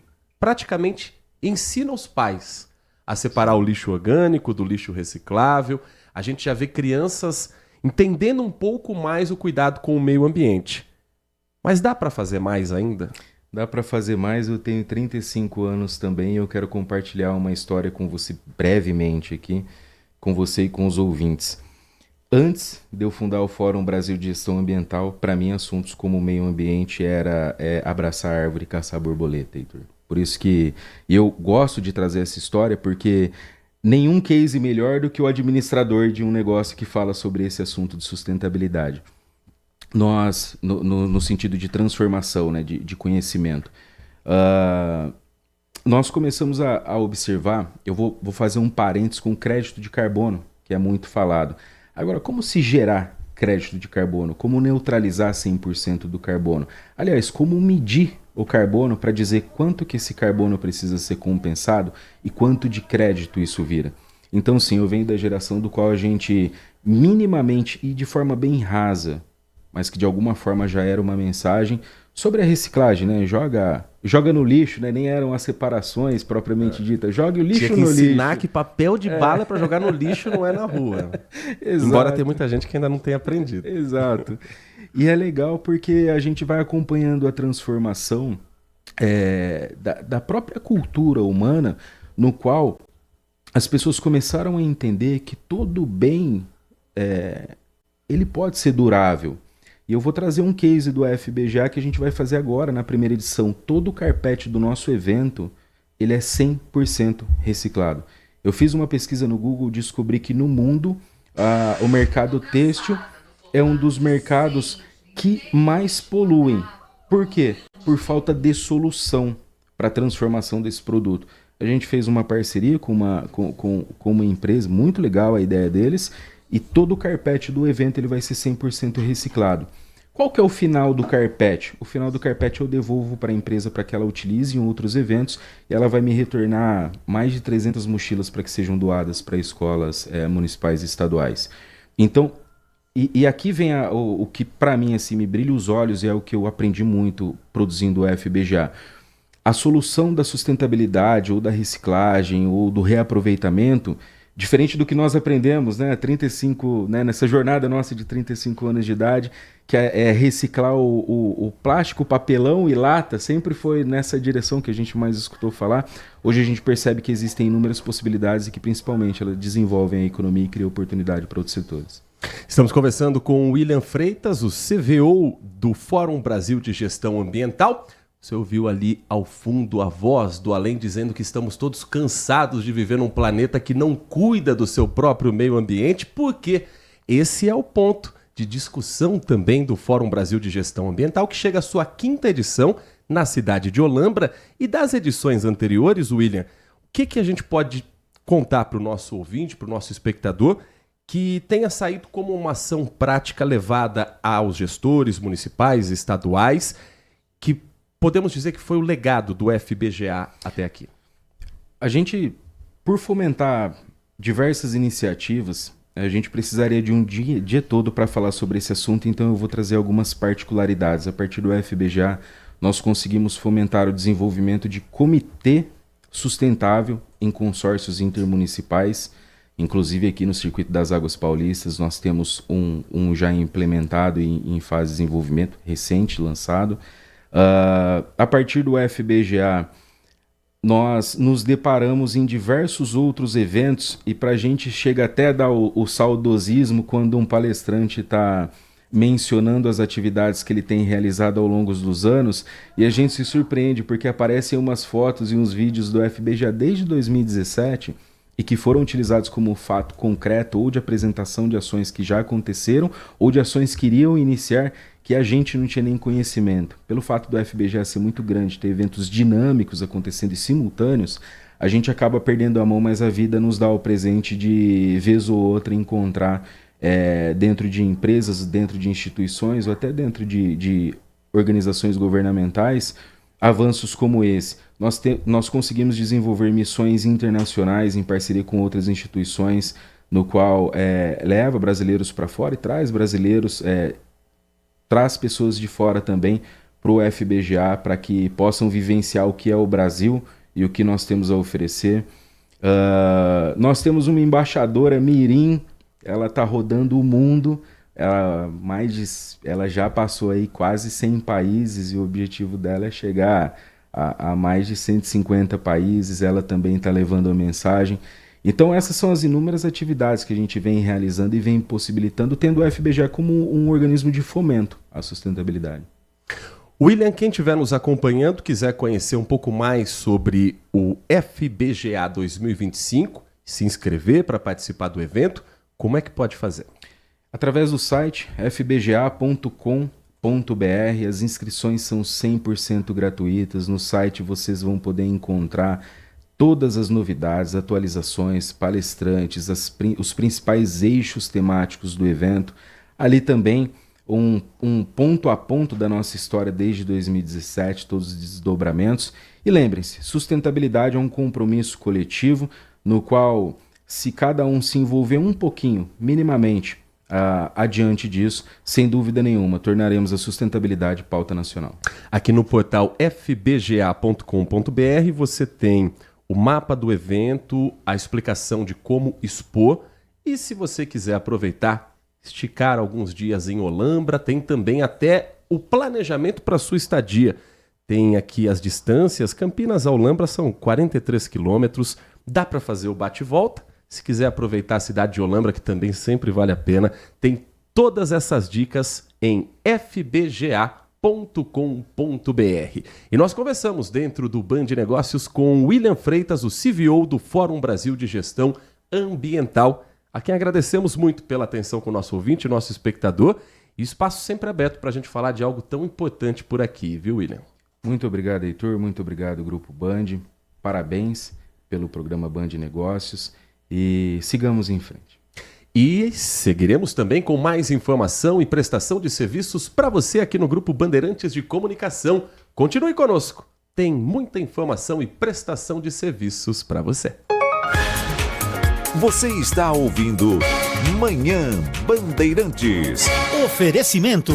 praticamente ensina os pais a separar o lixo orgânico do lixo reciclável. A gente já vê crianças entendendo um pouco mais o cuidado com o meio ambiente. Mas dá para fazer mais ainda? Dá para fazer mais. Eu tenho 35 anos também e eu quero compartilhar uma história com você brevemente aqui, com você e com os ouvintes. Antes de eu fundar o Fórum Brasil de Gestão Ambiental, para mim assuntos como o meio ambiente era abraçar a árvore e caçar borboleta, Heitor. Por isso que eu gosto de trazer essa história, porque nenhum case melhor do que o administrador de um negócio que fala sobre esse assunto de sustentabilidade. Nós, no sentido de transformação, né, de conhecimento, nós começamos a observar, eu vou fazer um parênteses com o crédito de carbono, que é muito falado. Agora, como se gerar crédito de carbono? Como neutralizar 100% do carbono? Aliás, como medir o carbono para dizer quanto que esse carbono precisa ser compensado e quanto de crédito isso vira? Então, sim, eu venho da geração do qual a gente minimamente e de forma bem rasa, mas que de alguma forma já era uma mensagem sobre a reciclagem, né? Joga no lixo, né? Nem eram as separações propriamente ditas. Jogue o lixo no lixo. Tinha que ensinar que papel de bala para jogar no lixo não é na rua. Embora tenha muita gente que ainda não tenha aprendido. Exato. E é legal porque a gente vai acompanhando a transformação da própria cultura humana, no qual as pessoas começaram a entender que todo bem ele pode ser durável. E eu vou trazer um case do FBGA que a gente vai fazer agora na primeira edição. Todo o carpete do nosso evento, ele é 100% reciclado. Eu fiz uma pesquisa no Google e descobri que no mundo o mercado têxtil é um dos mercados que mais poluem. Por quê? Por falta de solução para a transformação desse produto. A gente fez uma parceria com uma empresa, muito legal a ideia deles, e todo o carpete do evento ele vai ser 100% reciclado. Qual que é o final do carpete? O final do carpete eu devolvo para a empresa para que ela utilize em outros eventos e ela vai me retornar mais de 300 mochilas para que sejam doadas para escolas municipais e estaduais. Então, e aqui vem o que para mim assim, me brilha os olhos e é o que eu aprendi muito produzindo o FBGA. A solução da sustentabilidade ou da reciclagem ou do reaproveitamento, diferente do que nós aprendemos, né, 35, né, nessa jornada nossa de 35 anos de idade, que é reciclar o plástico, papelão e lata, sempre foi nessa direção que a gente mais escutou falar. Hoje a gente percebe que existem inúmeras possibilidades e que principalmente elas desenvolvem a economia e criam oportunidade para outros setores. Estamos conversando com o William Freitas, o CVO do Fórum Brasil de Gestão Ambiental. Você ouviu ali ao fundo a voz do além dizendo que estamos todos cansados de viver num planeta que não cuida do seu próprio meio ambiente, porque esse é o ponto de discussão também do Fórum Brasil de Gestão Ambiental, que chega à sua 5ª edição na cidade de Olambra. E das edições anteriores, William, o que a gente pode contar para o nosso ouvinte, para o nosso espectador, que tenha saído como uma ação prática levada aos gestores municipais e estaduais, que podemos dizer que foi o legado do FBGA até aqui? A gente, por fomentar diversas iniciativas, a gente precisaria de um dia todo para falar sobre esse assunto, então eu vou trazer algumas particularidades. A partir do FBGA, nós conseguimos fomentar o desenvolvimento de comitê sustentável em consórcios intermunicipais. Inclusive aqui no Circuito das Águas Paulistas nós temos um já implementado em fase de desenvolvimento, recente, lançado. A partir do FBGA, nós nos deparamos em diversos outros eventos e para a gente chega até a dar o saudosismo quando um palestrante está mencionando as atividades que ele tem realizado ao longo dos anos e a gente se surpreende porque aparecem umas fotos e uns vídeos do FBGA desde 2017 e que foram utilizados como fato concreto ou de apresentação de ações que já aconteceram ou de ações que iriam iniciar que a gente não tinha nem conhecimento. Pelo fato do FBGA ser muito grande, ter eventos dinâmicos acontecendo e simultâneos, a gente acaba perdendo a mão, mas a vida nos dá o presente de, vez ou outra, encontrar dentro de empresas, dentro de instituições ou até dentro de organizações governamentais, avanços como esse. Nós conseguimos desenvolver missões internacionais em parceria com outras instituições, no qual leva brasileiros para fora e traz brasileiros, traz pessoas de fora também para o FBGA, para que possam vivenciar o que é o Brasil e o que nós temos a oferecer. Nós temos uma embaixadora mirim, ela está rodando o mundo, ela já passou aí quase 100 países e o objetivo dela é chegar a mais de 150 países. Ela também está levando a mensagem. Então essas são as inúmeras atividades que a gente vem realizando e vem possibilitando, tendo o FBGA como um organismo de fomento à sustentabilidade. William, quem estiver nos acompanhando, quiser conhecer um pouco mais sobre o FBGA 2025, se inscrever para participar do evento, como é que pode fazer? Através do site fbga.com.br, as inscrições são 100% gratuitas. No site vocês vão poder encontrar todas as novidades, atualizações, palestrantes, os principais eixos temáticos do evento. Ali também um ponto a ponto da nossa história desde 2017, todos os desdobramentos. E lembrem-se, sustentabilidade é um compromisso coletivo no qual, se cada um se envolver um pouquinho, minimamente, adiante disso, sem dúvida nenhuma, tornaremos a sustentabilidade pauta nacional. Aqui no portal fbga.com.br você tem o mapa do evento, a explicação de como expor, e se você quiser aproveitar, esticar alguns dias em Olambra, tem também até o planejamento para sua estadia. Tem aqui as distâncias, Campinas a Olambra são 43 quilômetros, dá para fazer o bate-volta. Se quiser aproveitar a cidade de Olambra, que também sempre vale a pena, tem todas essas dicas em fbga.com.br. E nós conversamos dentro do Band Negócios com William Freitas, o CVO do Fórum Brasil de Gestão Ambiental, a quem agradecemos muito pela atenção com o nosso ouvinte, nosso espectador, e espaço sempre aberto para a gente falar de algo tão importante por aqui, viu, William? Muito obrigado, Heitor, muito obrigado, Grupo Band, parabéns pelo programa Band Negócios e sigamos em frente. E seguiremos também com mais informação e prestação de serviços para você aqui no Grupo Bandeirantes de Comunicação. Continue conosco, tem muita informação e prestação de serviços para você. Você está ouvindo Manhã Bandeirantes. Oferecimento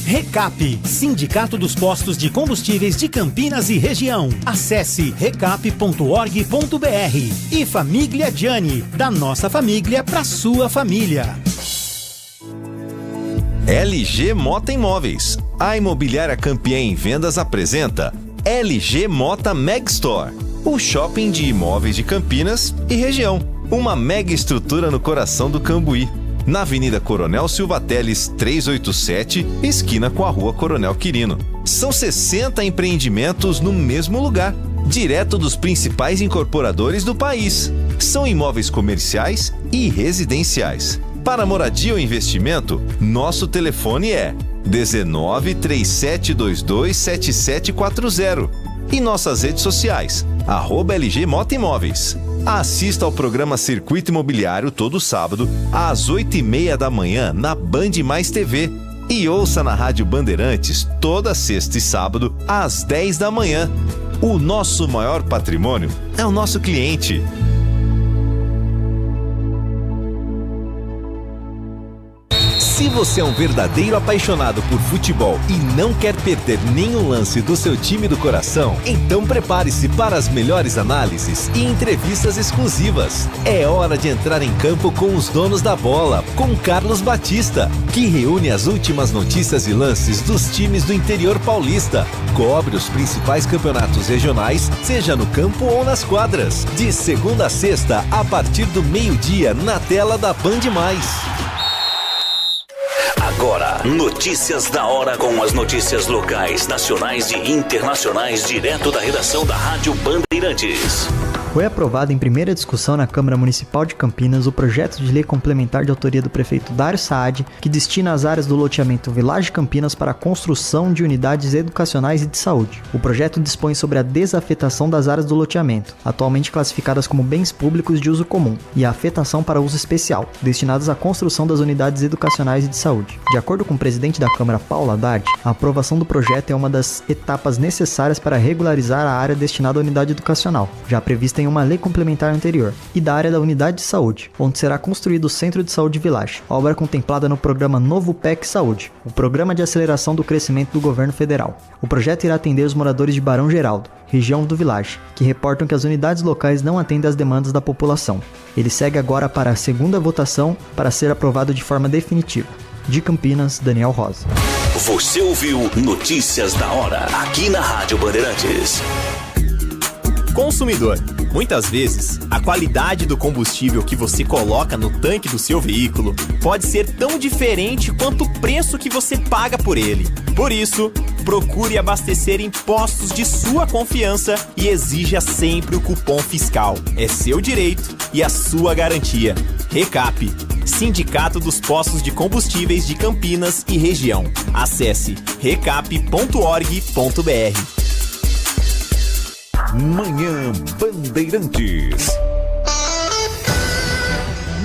Recap, Sindicato dos Postos de Combustíveis de Campinas e Região. Acesse recap.org.br. E Família Gianni, da nossa família para sua família. LG Mota Imóveis. A imobiliária campeã em vendas apresenta LG Mota Meg Store, o shopping de imóveis de Campinas e região. Uma mega estrutura no coração do Cambuí, na Avenida Coronel Silva Teles 387, esquina com a Rua Coronel Quirino. São 60 empreendimentos no mesmo lugar, direto dos principais incorporadores do país. São imóveis comerciais e residenciais. Para moradia ou investimento, nosso telefone é 19 3722 7740 e nossas redes sociais, @LG Mota Imóveis. Assista ao programa Circuito Imobiliário todo sábado, às 8h30 da manhã, na Band Mais TV. E ouça na Rádio Bandeirantes toda sexta e sábado, às 10 da manhã. O nosso maior patrimônio é o nosso cliente. Se você é um verdadeiro apaixonado por futebol e não quer perder nenhum lance do seu time do coração, então prepare-se para as melhores análises e entrevistas exclusivas. É hora de entrar em campo com os donos da bola, com Carlos Batista, que reúne as últimas notícias e lances dos times do interior paulista. Cobre os principais campeonatos regionais, seja no campo ou nas quadras. De segunda a sexta, a partir do meio-dia, na tela da Band+. Agora, notícias da hora com as notícias locais, nacionais e internacionais, direto da redação da Rádio Bandeirantes. Foi aprovado em primeira discussão na Câmara Municipal de Campinas o projeto de lei complementar de autoria do prefeito Dário Saad, que destina as áreas do loteamento Village Campinas para a construção de unidades educacionais e de saúde. O projeto dispõe sobre a desafetação das áreas do loteamento, atualmente classificadas como bens públicos de uso comum, e a afetação para uso especial, destinadas à construção das unidades educacionais e de saúde. De acordo com o presidente da Câmara, Paulo Haddad, a aprovação do projeto é uma das etapas necessárias para regularizar a área destinada à unidade educacional, já prevista em uma lei complementar anterior, e da área da unidade de saúde, onde será construído o Centro de Saúde Village, obra contemplada no programa Novo PEC Saúde, o Programa de Aceleração do Crescimento do Governo Federal. O projeto irá atender os moradores de Barão Geraldo, região do Village, que reportam que as unidades locais não atendem às demandas da população. Ele segue agora para a segunda votação para ser aprovado de forma definitiva. De Campinas, Daniel Rosa. Você ouviu Notícias da Hora, aqui na Rádio Bandeirantes. Consumidor. Muitas vezes, a qualidade do combustível que você coloca no tanque do seu veículo pode ser tão diferente quanto o preço que você paga por ele. Por isso, procure abastecer em postos de sua confiança e exija sempre o cupom fiscal. É seu direito e a sua garantia. Recap, Sindicato dos Postos de Combustíveis de Campinas e Região. Acesse recap.org.br. Manhã Bandeirantes.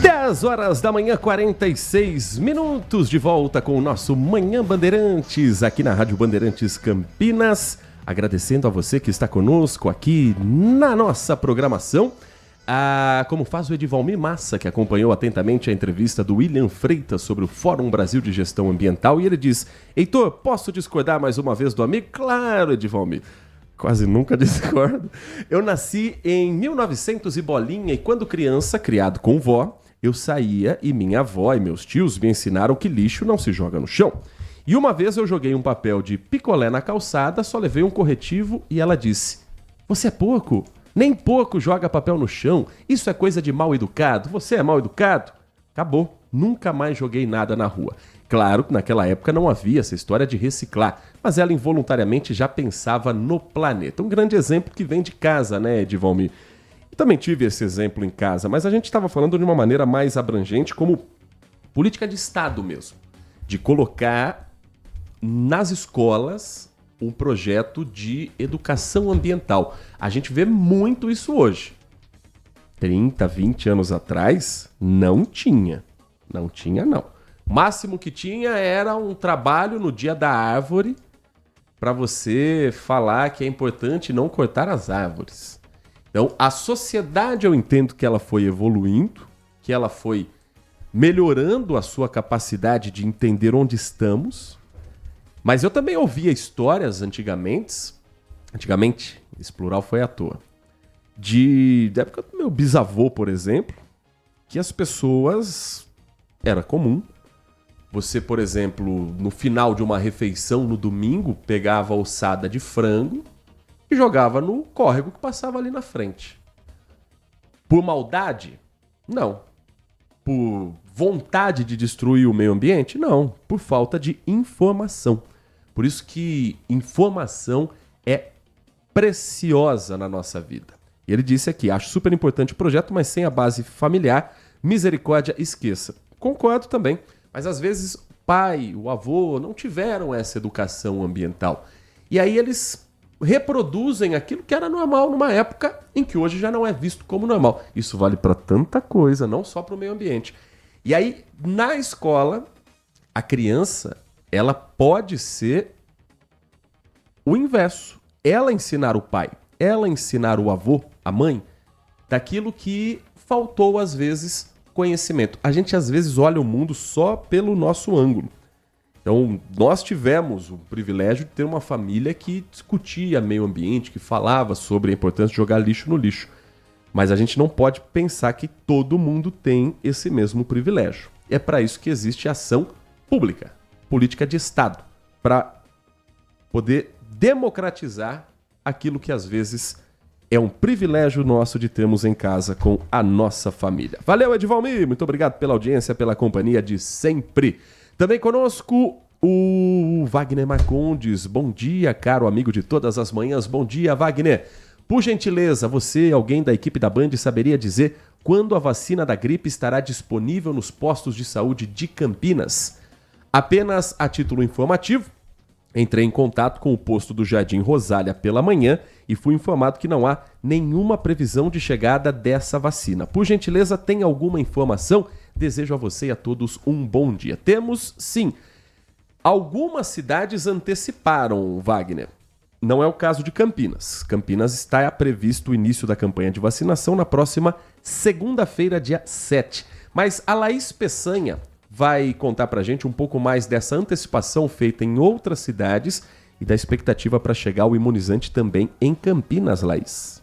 10 horas da manhã, 46 minutos, de volta com o nosso Manhã Bandeirantes, aqui na Rádio Bandeirantes Campinas. Agradecendo a você que está conosco aqui na nossa programação. Como faz o Edivalmir Massa, que acompanhou atentamente a entrevista do William Freitas sobre o Fórum Brasil de Gestão Ambiental. E ele diz: Heitor, posso discordar mais uma vez do amigo? Claro, Edivalmir. Quase nunca discordo. Eu nasci em 1900 e bolinha, e quando criança, criado com vó, eu saía e minha avó e meus tios me ensinaram que lixo não se joga no chão. E uma vez eu joguei um papel de picolé na calçada, só levei um corretivo e ela disse: você é porco? Nem porco joga papel no chão. Isso é coisa de mal educado. Você é mal educado? Acabou. Nunca mais joguei nada na rua. Claro que naquela época não havia essa história de reciclar, mas ela involuntariamente já pensava no planeta. Um grande exemplo que vem de casa, né, Edivalmir? Eu também tive esse exemplo em casa, mas a gente estava falando de uma maneira mais abrangente, como política de Estado mesmo. De colocar nas escolas um projeto de educação ambiental. A gente vê muito isso hoje. 30, 20 anos atrás, não tinha. Não tinha, não. O máximo que tinha era um trabalho no Dia da Árvore para você falar que é importante não cortar as árvores. Então, a sociedade, eu entendo que ela foi evoluindo, que ela foi melhorando a sua capacidade de entender onde estamos, mas eu também ouvia histórias antigamente, esse plural foi à toa, da época do meu bisavô, por exemplo, que as pessoas... Era comum. Você, por exemplo, no final de uma refeição no domingo, pegava a ossada de frango e jogava no córrego que passava ali na frente. Por maldade? Não. Por vontade de destruir o meio ambiente? Não. Por falta de informação. Por isso que informação é preciosa na nossa vida. E ele disse aqui: acho super importante o projeto, mas sem a base familiar, misericórdia, esqueça. Concordo também, mas às vezes o pai, o avô não tiveram essa educação ambiental. E aí eles reproduzem aquilo que era normal numa época em que hoje já não é visto como normal. Isso vale para tanta coisa, não só para o meio ambiente. E aí, na escola, a criança, ela pode ser o inverso. Ela ensinar o pai, ela ensinar o avô, a mãe, daquilo que faltou às vezes conhecimento. A gente às vezes olha o mundo só pelo nosso ângulo. Então, nós tivemos o privilégio de ter uma família que discutia meio ambiente, que falava sobre a importância de jogar lixo no lixo. Mas a gente não pode pensar que todo mundo tem esse mesmo privilégio. É para isso que existe ação pública, política de Estado, para poder democratizar aquilo que às vezes é um privilégio nosso de termos em casa com a nossa família. Valeu, Edivalmir! Muito obrigado pela audiência, pela companhia de sempre. Também conosco o Wagner Marcondes. Bom dia, caro amigo de todas as manhãs. Bom dia, Wagner. Por gentileza, você, alguém da equipe da Band, saberia dizer quando a vacina da gripe estará disponível nos postos de saúde de Campinas? Apenas a título informativo, entrei em contato com o posto do Jardim Rosália pela manhã e fui informado que não há nenhuma previsão de chegada dessa vacina. Por gentileza, tem alguma informação? Desejo a você e a todos um bom dia. Temos, sim, algumas cidades anteciparam, Wagner. Não é o caso de Campinas. Campinas está previsto o início da campanha de vacinação na próxima segunda-feira, dia 7. Mas a Laís Peçanha vai contar pra gente um pouco mais dessa antecipação feita em outras cidades e da expectativa para chegar o imunizante também em Campinas, Laís.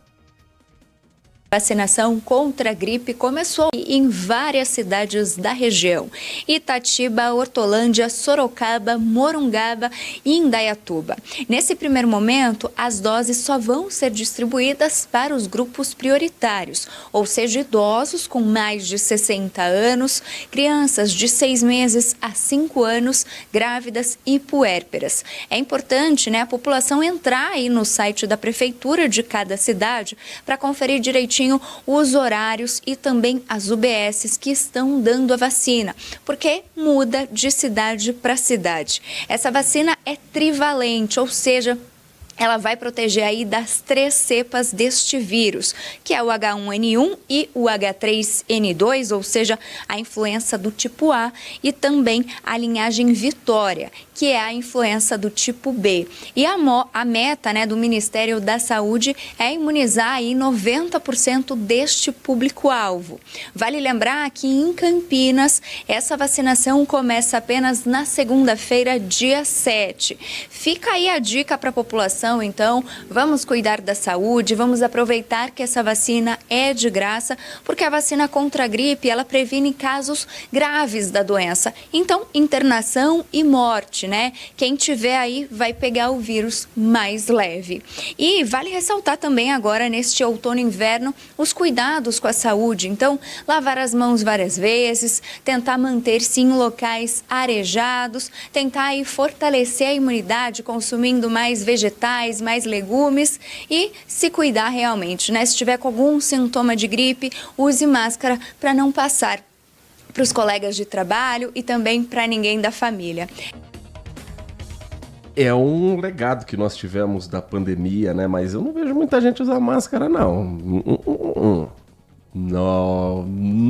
Vacinação contra a gripe começou em várias cidades da região: Itatiba, Hortolândia, Sorocaba, Morungaba e Indaiatuba. Nesse primeiro momento, as doses só vão ser distribuídas para os grupos prioritários, ou seja, idosos com mais de 60 anos, crianças de 6 meses a 5 anos, grávidas e puérperas. É importante, a população entrar aí no site da prefeitura de cada cidade para conferir direitinho os horários e também as UBSs que estão dando a vacina, porque muda de cidade para cidade. Essa vacina é trivalente, ou seja, ela vai proteger aí das 3 cepas deste vírus, que é o H1N1 e o H3N2, ou seja, a influenza do tipo A, e também a linhagem Vitória, que é a influenza do tipo B. E a meta do Ministério da Saúde é imunizar aí 90% deste público-alvo. Vale lembrar que em Campinas, essa vacinação começa apenas na segunda-feira, dia 7. Fica aí a dica para a população. Então, vamos cuidar da saúde, vamos aproveitar que essa vacina é de graça, porque a vacina contra a gripe, ela previne casos graves da doença. Então, internação e morte, Quem tiver aí vai pegar o vírus mais leve. E vale ressaltar também agora, neste outono e inverno, os cuidados com a saúde. Então, lavar as mãos várias vezes, tentar manter-se em locais arejados, tentar aí fortalecer a imunidade consumindo mais vegetais, mais legumes e se cuidar realmente, Se tiver com algum sintoma de gripe, use máscara para não passar para os colegas de trabalho e também para ninguém da família. É um legado que nós tivemos da pandemia, Mas eu não vejo muita gente usar máscara, não.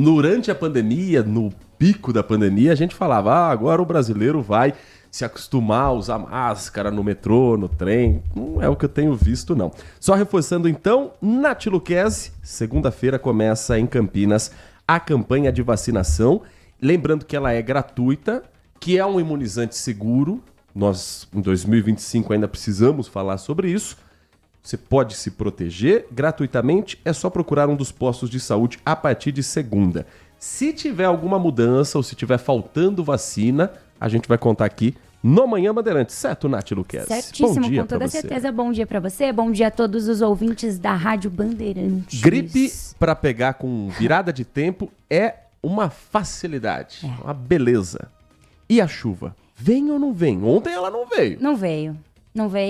Durante a pandemia, no pico da pandemia, a gente falava, agora o brasileiro vai se acostumar a usar máscara no metrô, no trem. Não é o que eu tenho visto, não. Só reforçando, então, Nath Luquezzi, segunda-feira começa em Campinas a campanha de vacinação. Lembrando que ela é gratuita, que é um imunizante seguro. Nós, em 2025, ainda precisamos falar sobre isso. Você pode se proteger gratuitamente, é só procurar um dos postos de saúde a partir de segunda. Se tiver alguma mudança ou se tiver faltando vacina, a gente vai contar aqui no Manhã Bandeirantes, certo, Nath Luquezzi? Certíssimo, bom dia com toda você. certeza. Bom dia pra você, bom dia a todos os ouvintes da Rádio Bandeirantes. Gripe para pegar com virada de tempo é uma facilidade, uma beleza. E a chuva? Vem ou não vem? Ontem ela não veio. Não veio.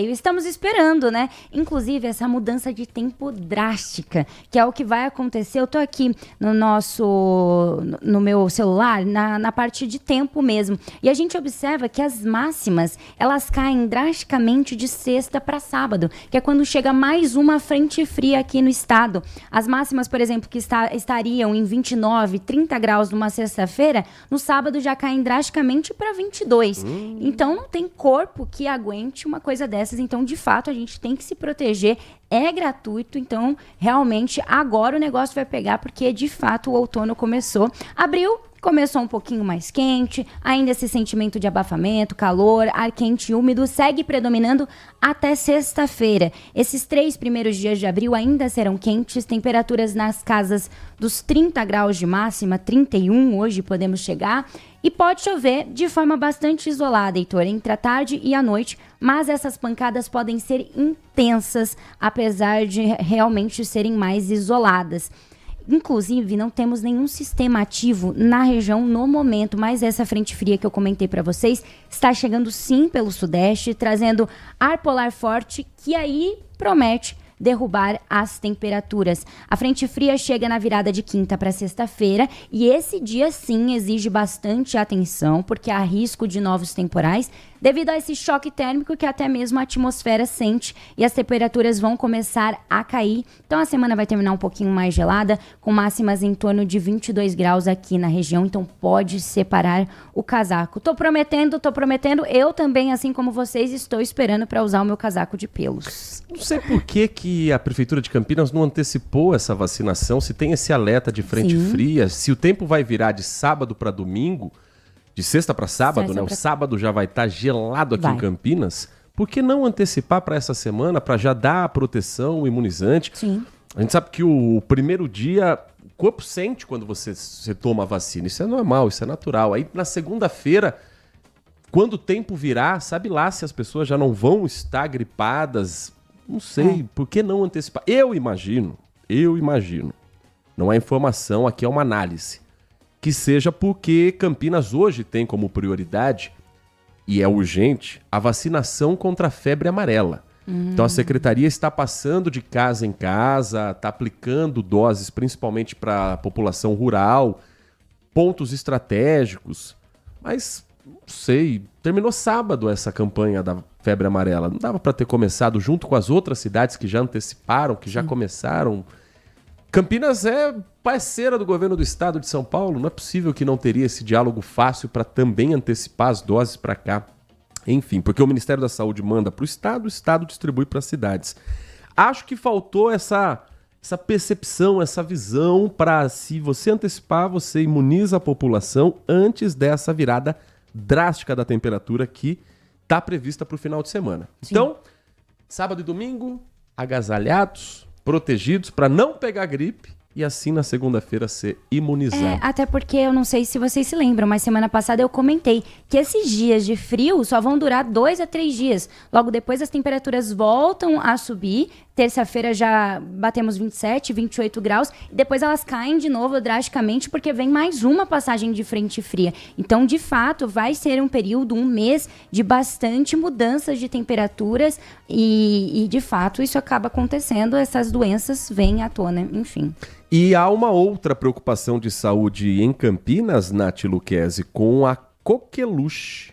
Estamos esperando, Inclusive, essa mudança de tempo drástica, que é o que vai acontecer. Eu tô aqui no meu celular, na parte de tempo mesmo. E a gente observa que as máximas, elas caem drasticamente de sexta para sábado, que é quando chega mais uma frente fria aqui no estado. As máximas, por exemplo, que estariam em 29, 30 graus numa sexta-feira, no sábado já caem drasticamente para 22. Então, não tem corpo que aguente uma coisa dessas, então de fato a gente tem que se proteger, é gratuito, então realmente agora o negócio vai pegar, porque de fato o outono começou. Abril começou um pouquinho mais quente, ainda esse sentimento de abafamento, calor, ar quente e úmido segue predominando até sexta-feira. Esses 3 primeiros dias de abril ainda serão quentes, temperaturas nas casas dos 30 graus de máxima, 31 hoje podemos chegar, e pode chover de forma bastante isolada, Heitor, entre a tarde e a noite, mas essas pancadas podem ser intensas, apesar de realmente serem mais isoladas. Inclusive, não temos nenhum sistema ativo na região no momento, mas essa frente fria que eu comentei para vocês está chegando sim pelo sudeste, trazendo ar polar forte, que aí promete derrubar as temperaturas. A frente fria chega na virada de quinta para sexta-feira e esse dia sim exige bastante atenção, porque há risco de novos temporais devido a esse choque térmico que até mesmo a atmosfera sente e as temperaturas vão começar a cair. Então a semana vai terminar um pouquinho mais gelada, com máximas em torno de 22 graus aqui na região, então pode separar o casaco. Tô prometendo, eu também, assim como vocês, estou esperando para usar o meu casaco de pelos. Não sei por que a Prefeitura de Campinas não antecipou essa vacinação, se tem esse alerta de frente fria, se o tempo vai virar de sábado para domingo, de sexta para sábado, né? O sábado já vai estar gelado aqui em Campinas. Por que não antecipar para essa semana, para já dar a proteção, o imunizante? Sim. A gente sabe que o primeiro dia, o corpo sente quando você toma a vacina. Isso é normal, isso é natural. Aí na segunda-feira, quando o tempo virar, sabe lá se as pessoas já não vão estar gripadas. Não sei, por que não antecipar? Eu imagino, não é informação, aqui é uma análise, que seja porque Campinas hoje tem como prioridade, e é urgente, a vacinação contra a febre amarela. Então a Secretaria está passando de casa em casa, está aplicando doses principalmente para a população rural, pontos estratégicos, mas não sei, terminou sábado essa campanha da febre amarela. Não dava para ter começado junto com as outras cidades que já anteciparam, que já começaram. Campinas é parceira do governo do estado de São Paulo, não é possível que não teria esse diálogo fácil para também antecipar as doses para cá. Enfim, porque o Ministério da Saúde manda para o estado distribui para as cidades. Acho que faltou essa percepção, essa visão para, se você antecipar, você imuniza a população antes dessa virada drástica da temperatura que está prevista para o final de semana. Sim. Então, sábado e domingo, agasalhados, protegidos para não pegar gripe e assim na segunda-feira ser imunizado. Até porque eu não sei se vocês se lembram, mas semana passada eu comentei que esses dias de frio só vão durar 2 a 3 dias. Logo depois as temperaturas voltam a subir. Terça-feira já batemos 27, 28 graus. E depois elas caem de novo drasticamente porque vem mais uma passagem de frente fria. Então, de fato, vai ser um período, um mês de bastante mudanças de temperaturas. E de fato, isso acaba acontecendo. Essas doenças vêm à tona, enfim. E há uma outra preocupação de saúde em Campinas, Nath Luquezzi, com a coqueluche.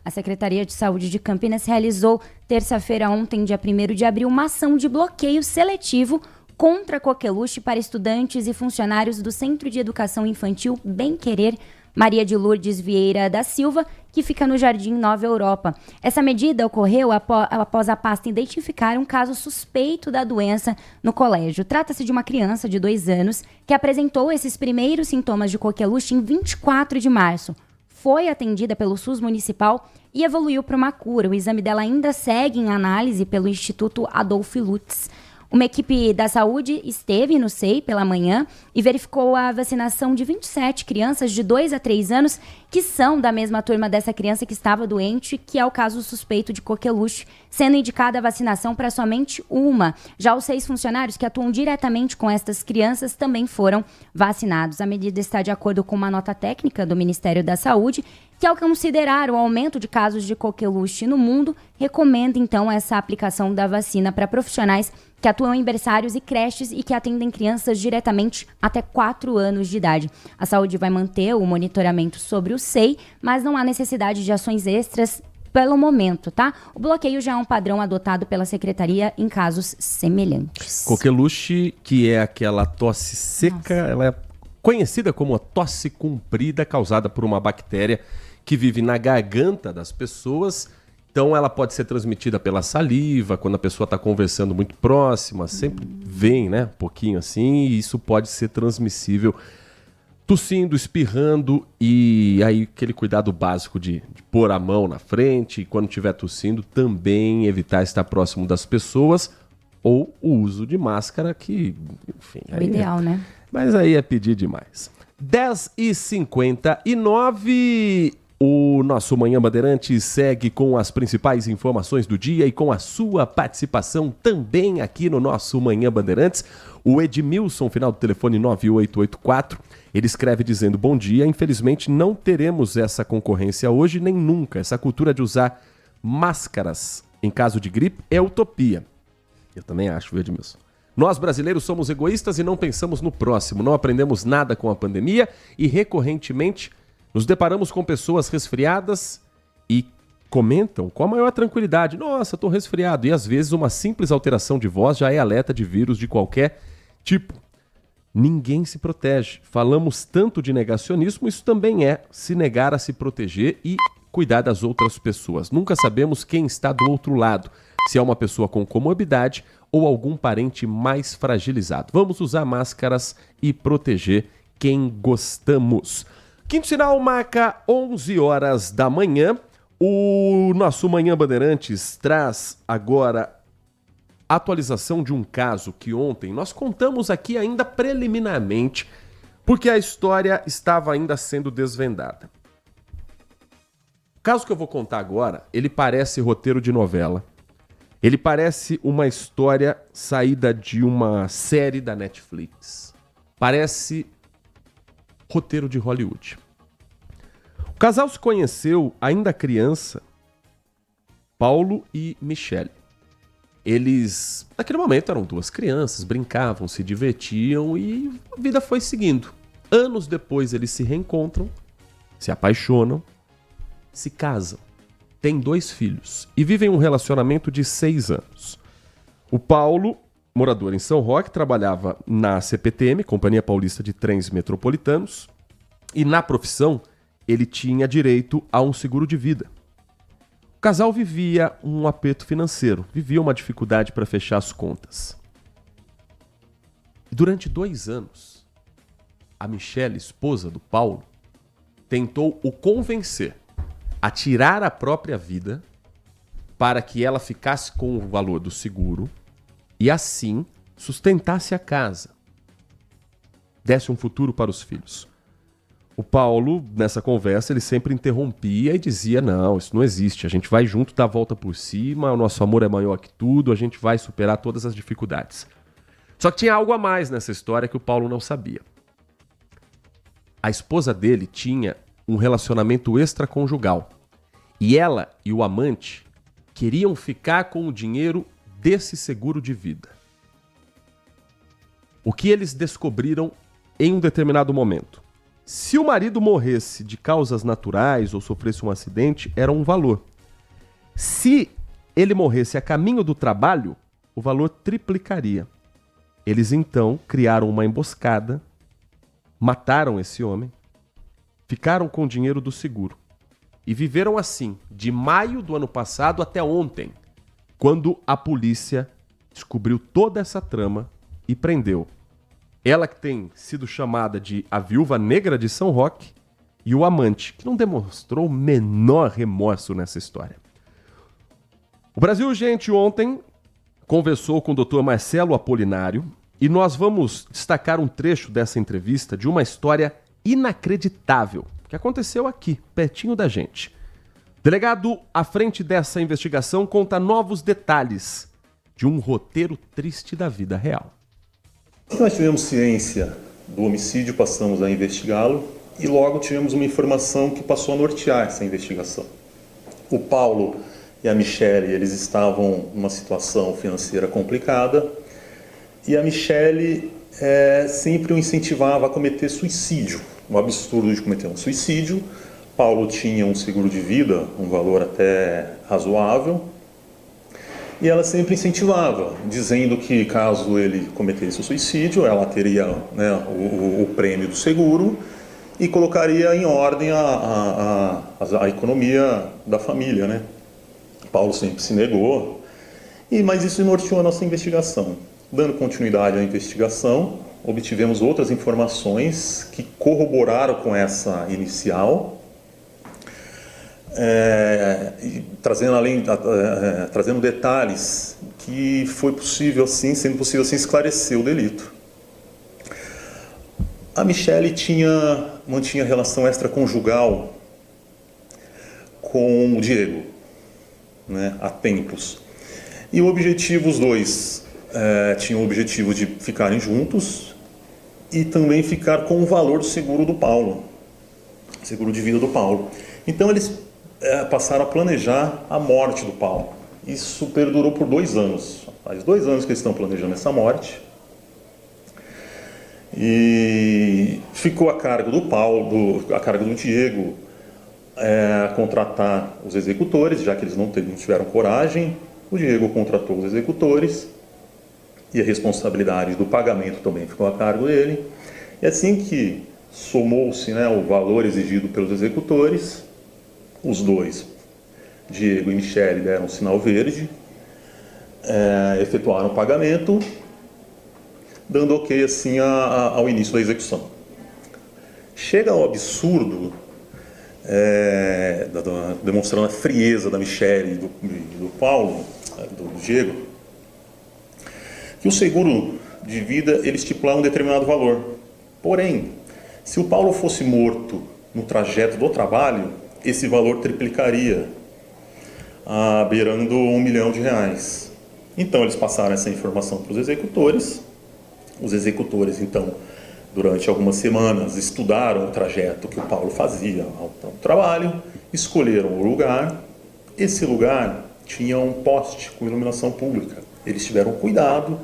A Secretaria de Saúde de Campinas realizou terça-feira ontem, dia 1º de abril, uma ação de bloqueio seletivo contra a coqueluche para estudantes e funcionários do Centro de Educação Infantil Bem Querer Maria de Lourdes Vieira da Silva, que fica no Jardim Nova Europa. Essa medida ocorreu após a pasta identificar um caso suspeito da doença no colégio. Trata-se de uma criança de 2 anos que apresentou esses primeiros sintomas de coqueluche em 24 de março. Foi atendida pelo SUS municipal e evoluiu para uma cura. O exame dela ainda segue em análise pelo Instituto Adolfo Lutz. Uma equipe da saúde esteve no SEI pela manhã e verificou a vacinação de 27 crianças de 2 a 3 anos, que são da mesma turma dessa criança que estava doente, que é o caso suspeito de coqueluche, sendo indicada a vacinação para somente uma. Já os 6 funcionários que atuam diretamente com estas crianças também foram vacinados. A medida está de acordo com uma nota técnica do Ministério da Saúde, que, ao considerar o aumento de casos de coqueluche no mundo, recomenda então essa aplicação da vacina para profissionais que atuam em berçários e creches e que atendem crianças diretamente até 4 anos de idade. A saúde vai manter o monitoramento sobre o SEI, mas não há necessidade de ações extras pelo momento, tá? O bloqueio já é um padrão adotado pela Secretaria em casos semelhantes. Coqueluche, que é aquela tosse seca, ela é conhecida como a tosse comprida, causada por uma bactéria que vive na garganta das pessoas. Então ela pode ser transmitida pela saliva, quando a pessoa está conversando muito próxima, sempre vem, né, um pouquinho assim, e isso pode ser transmissível tossindo, espirrando, e aí aquele cuidado básico de pôr a mão na frente, e quando estiver tossindo também evitar estar próximo das pessoas, ou o uso de máscara, que, enfim... É o ideal, né? Mas aí é pedir demais. 10h59, o nosso Manhã Bandeirante segue com as principais informações do dia e com a sua participação também aqui no nosso Manhã Bandeirantes. O Edmilson, final do telefone 9884, ele escreve dizendo: bom dia, infelizmente não teremos essa concorrência hoje nem nunca. Essa cultura de usar máscaras em caso de gripe é utopia. Eu também acho, viu, Edmilson? Nós, brasileiros, somos egoístas e não pensamos no próximo. Não aprendemos nada com a pandemia e, recorrentemente, nos deparamos com pessoas resfriadas e comentam com a maior tranquilidade: nossa, tô resfriado. E, às vezes, uma simples alteração de voz já é alerta de vírus de qualquer tipo. Ninguém se protege. Falamos tanto de negacionismo, isso também é se negar a se proteger e cuidar das outras pessoas. Nunca sabemos quem está do outro lado, se é uma pessoa com comorbidade ou algum parente mais fragilizado. Vamos usar máscaras e proteger quem gostamos. Quinto sinal marca 11 horas da manhã. O nosso Manhã Bandeirantes traz agora atualização de um caso que ontem nós contamos aqui ainda preliminarmente, porque a história estava ainda sendo desvendada. O caso que eu vou contar agora, ele parece roteiro de novela. Ele parece uma história saída de uma série da Netflix. Parece roteiro de Hollywood. O casal se conheceu ainda criança, Paulo e Michele. Eles, naquele momento, eram duas crianças, brincavam, se divertiam e a vida foi seguindo. Anos depois eles se reencontram, se apaixonam, se casam, têm 2 filhos e vivem um relacionamento de 6 anos. O Paulo, morador em São Roque, trabalhava na CPTM, Companhia Paulista de Trens Metropolitanos, e na profissão ele tinha direito a um seguro de vida. O casal vivia um aperto financeiro, vivia uma dificuldade para fechar as contas. E durante 2 anos, a Michele, esposa do Paulo, tentou o convencer a tirar a própria vida para que ela ficasse com o valor do seguro e assim sustentasse a casa, desse um futuro para os filhos. O Paulo, nessa conversa, ele sempre interrompia e dizia: não, isso não existe, a gente vai junto dar a volta por cima, o nosso amor é maior que tudo, a gente vai superar todas as dificuldades. Só que tinha algo a mais nessa história que o Paulo não sabia. A esposa dele tinha um relacionamento extraconjugal e ela e o amante queriam ficar com o dinheiro desse seguro de vida. O que eles descobriram em um determinado momento? Se o marido morresse de causas naturais ou sofresse um acidente, era um valor. Se ele morresse a caminho do trabalho, o valor triplicaria. Eles então criaram uma emboscada, mataram esse homem, ficaram com o dinheiro do seguro e viveram assim de maio do ano passado até ontem, quando a polícia descobriu toda essa trama e prendeu ela, que tem sido chamada de a viúva negra de São Roque, e o amante, que não demonstrou o menor remorso nessa história. O Brasil, gente, ontem conversou com o Dr. Marcelo Apolinário e nós vamos destacar um trecho dessa entrevista de uma história inacreditável que aconteceu aqui, pertinho da gente. O delegado à frente dessa investigação conta novos detalhes de um roteiro triste da vida real. Nós tivemos ciência do homicídio, passamos a investigá-lo e logo tivemos uma informação que passou a nortear essa investigação. O Paulo e a Michele, eles estavam numa situação financeira complicada e a Michele sempre o incentivava a cometer suicídio, o absurdo de cometer um suicídio. Paulo tinha um seguro de vida, um valor até razoável, e ela sempre incentivava, dizendo que caso ele cometesse o suicídio, ela teria, né, o prêmio do seguro e colocaria em ordem a economia da família, né? Paulo sempre se negou, mas isso norteou a nossa investigação. Dando continuidade à investigação, obtivemos outras informações que corroboraram com essa inicial, trazendo detalhes que foi possível assim, sendo possível assim esclarecer o delito. A Michele mantinha relação extraconjugal com o Diego, né, há tempos. E o objetivo, os dois tinham o objetivo de ficarem juntos e também ficar com o valor do seguro do Paulo, seguro de vida do Paulo. Então eles passaram a planejar a morte do Paulo Isso perdurou por 2 anos. Faz 2 anos que eles estão planejando essa morte. E ficou a cargo do Paulo, a cargo do Diego, contratar os executores, já que eles não tiveram coragem. O Diego contratou os executores e a responsabilidade do pagamento também ficou a cargo dele. E assim que somou-se, né, o valor exigido pelos executores, os dois, Diego e Michele, deram um sinal verde, efetuaram o pagamento, dando ok assim ao início da execução. Chega ao absurdo, demonstrando a frieza da Michele e do Paulo, do Diego, que o seguro de vida ele estipula um determinado valor. Porém, se o Paulo fosse morto no trajeto do trabalho, esse valor triplicaria, beirando R$1 milhão. Então, eles passaram essa informação para os executores. Os executores, então, durante algumas semanas, estudaram o trajeto que o Paulo fazia ao trabalho, escolheram o lugar. Esse lugar tinha um poste com iluminação pública. Eles tiveram cuidado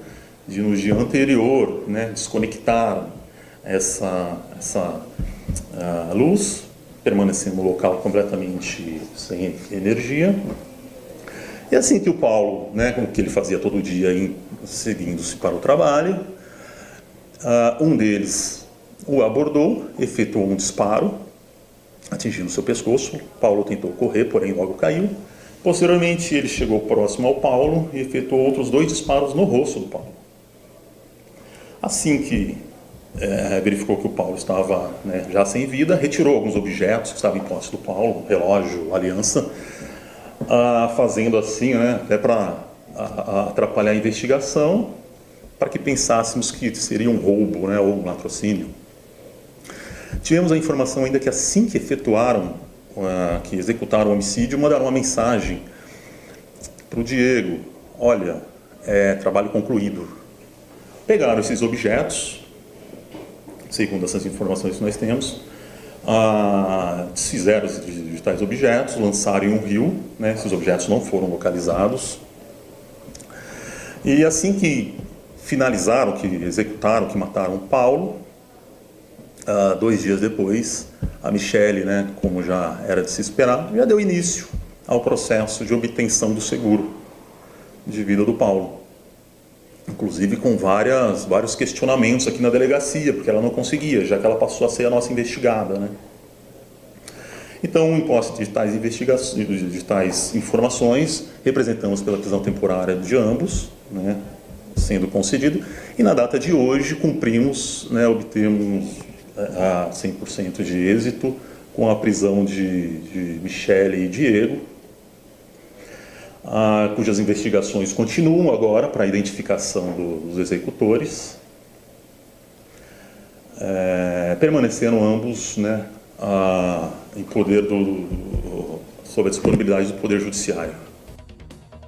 de, no dia anterior, né, desconectar essa luz, permanecendo no local completamente sem energia. E assim que o Paulo, né, com o que ele fazia todo dia, seguindo-se para o trabalho, um deles o abordou, efetuou um disparo, atingindo seu pescoço. Paulo tentou correr, porém logo caiu. Posteriormente, ele chegou próximo ao Paulo e efetuou outros 2 disparos no rosto do Paulo. Assim que verificou que o Paulo estava, né, já sem vida, retirou alguns objetos que estavam em posse do Paulo, relógio, aliança, fazendo assim, né, até para atrapalhar a investigação, para que pensássemos que seria um roubo, né, ou um latrocínio. Tivemos a informação ainda que assim que efetuaram, que executaram o homicídio, mandaram uma mensagem para o Diego: olha, trabalho concluído. Pegaram esses objetos, segundo essas informações que nós temos, desfizeram de tais objetos, lançaram em um rio, né, esses objetos não foram localizados. E assim que finalizaram, que executaram, que mataram o Paulo, 2 dias depois, a Michele, né, como já era de se esperar, já deu início ao processo de obtenção do seguro de vida do Paulo. Inclusive com vários questionamentos aqui na delegacia, porque ela não conseguia, já que ela passou a ser a nossa investigada, né? Então, em posse de tais informações, representamos pela prisão temporária de ambos, né, sendo concedido, e na data de hoje cumprimos, né, obtemos a 100% de êxito com a prisão de Michele e Diego, cujas investigações continuam agora para a identificação dos executores, permaneceram ambos, né, em poder sob a disponibilidade do Poder Judiciário.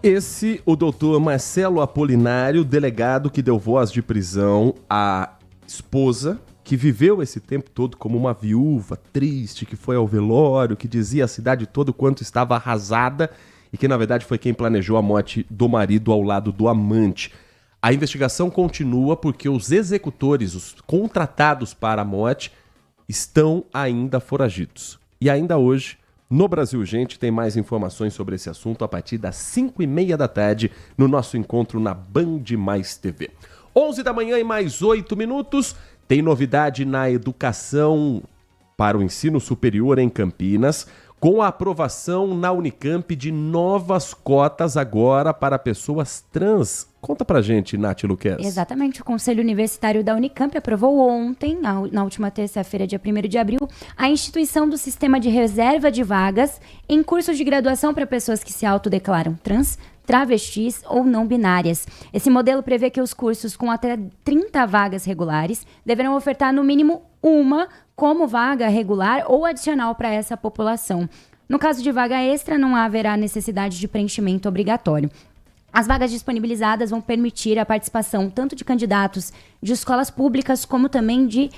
Esse, o doutor Marcelo Apolinário, delegado que deu voz de prisão à esposa, que viveu esse tempo todo como uma viúva triste, que foi ao velório, que dizia a cidade toda o quanto estava arrasada e que, na verdade, foi quem planejou a morte do marido ao lado do amante. A investigação continua porque os executores, os contratados para a morte, estão ainda foragidos. E ainda hoje, no Brasil Gente, tem mais informações sobre esse assunto a partir das 5h30 da tarde, no nosso encontro na Band Mais TV. 11 da manhã e mais 8 minutos. Tem novidade na educação para o ensino superior em Campinas, com a aprovação na Unicamp de novas cotas agora para pessoas trans. Conta pra gente, Nath Luquez. Exatamente, o Conselho Universitário da Unicamp aprovou ontem, na última terça-feira, dia 1º de abril, a instituição do sistema de reserva de vagas em cursos de graduação para pessoas que se autodeclaram trans, travestis ou não binárias. Esse modelo prevê que os cursos com até 30 vagas regulares deverão ofertar no mínimo uma como vaga regular ou adicional para essa população. No caso de vaga extra, não haverá necessidade de preenchimento obrigatório. As vagas disponibilizadas vão permitir a participação tanto de candidatos de escolas públicas como também de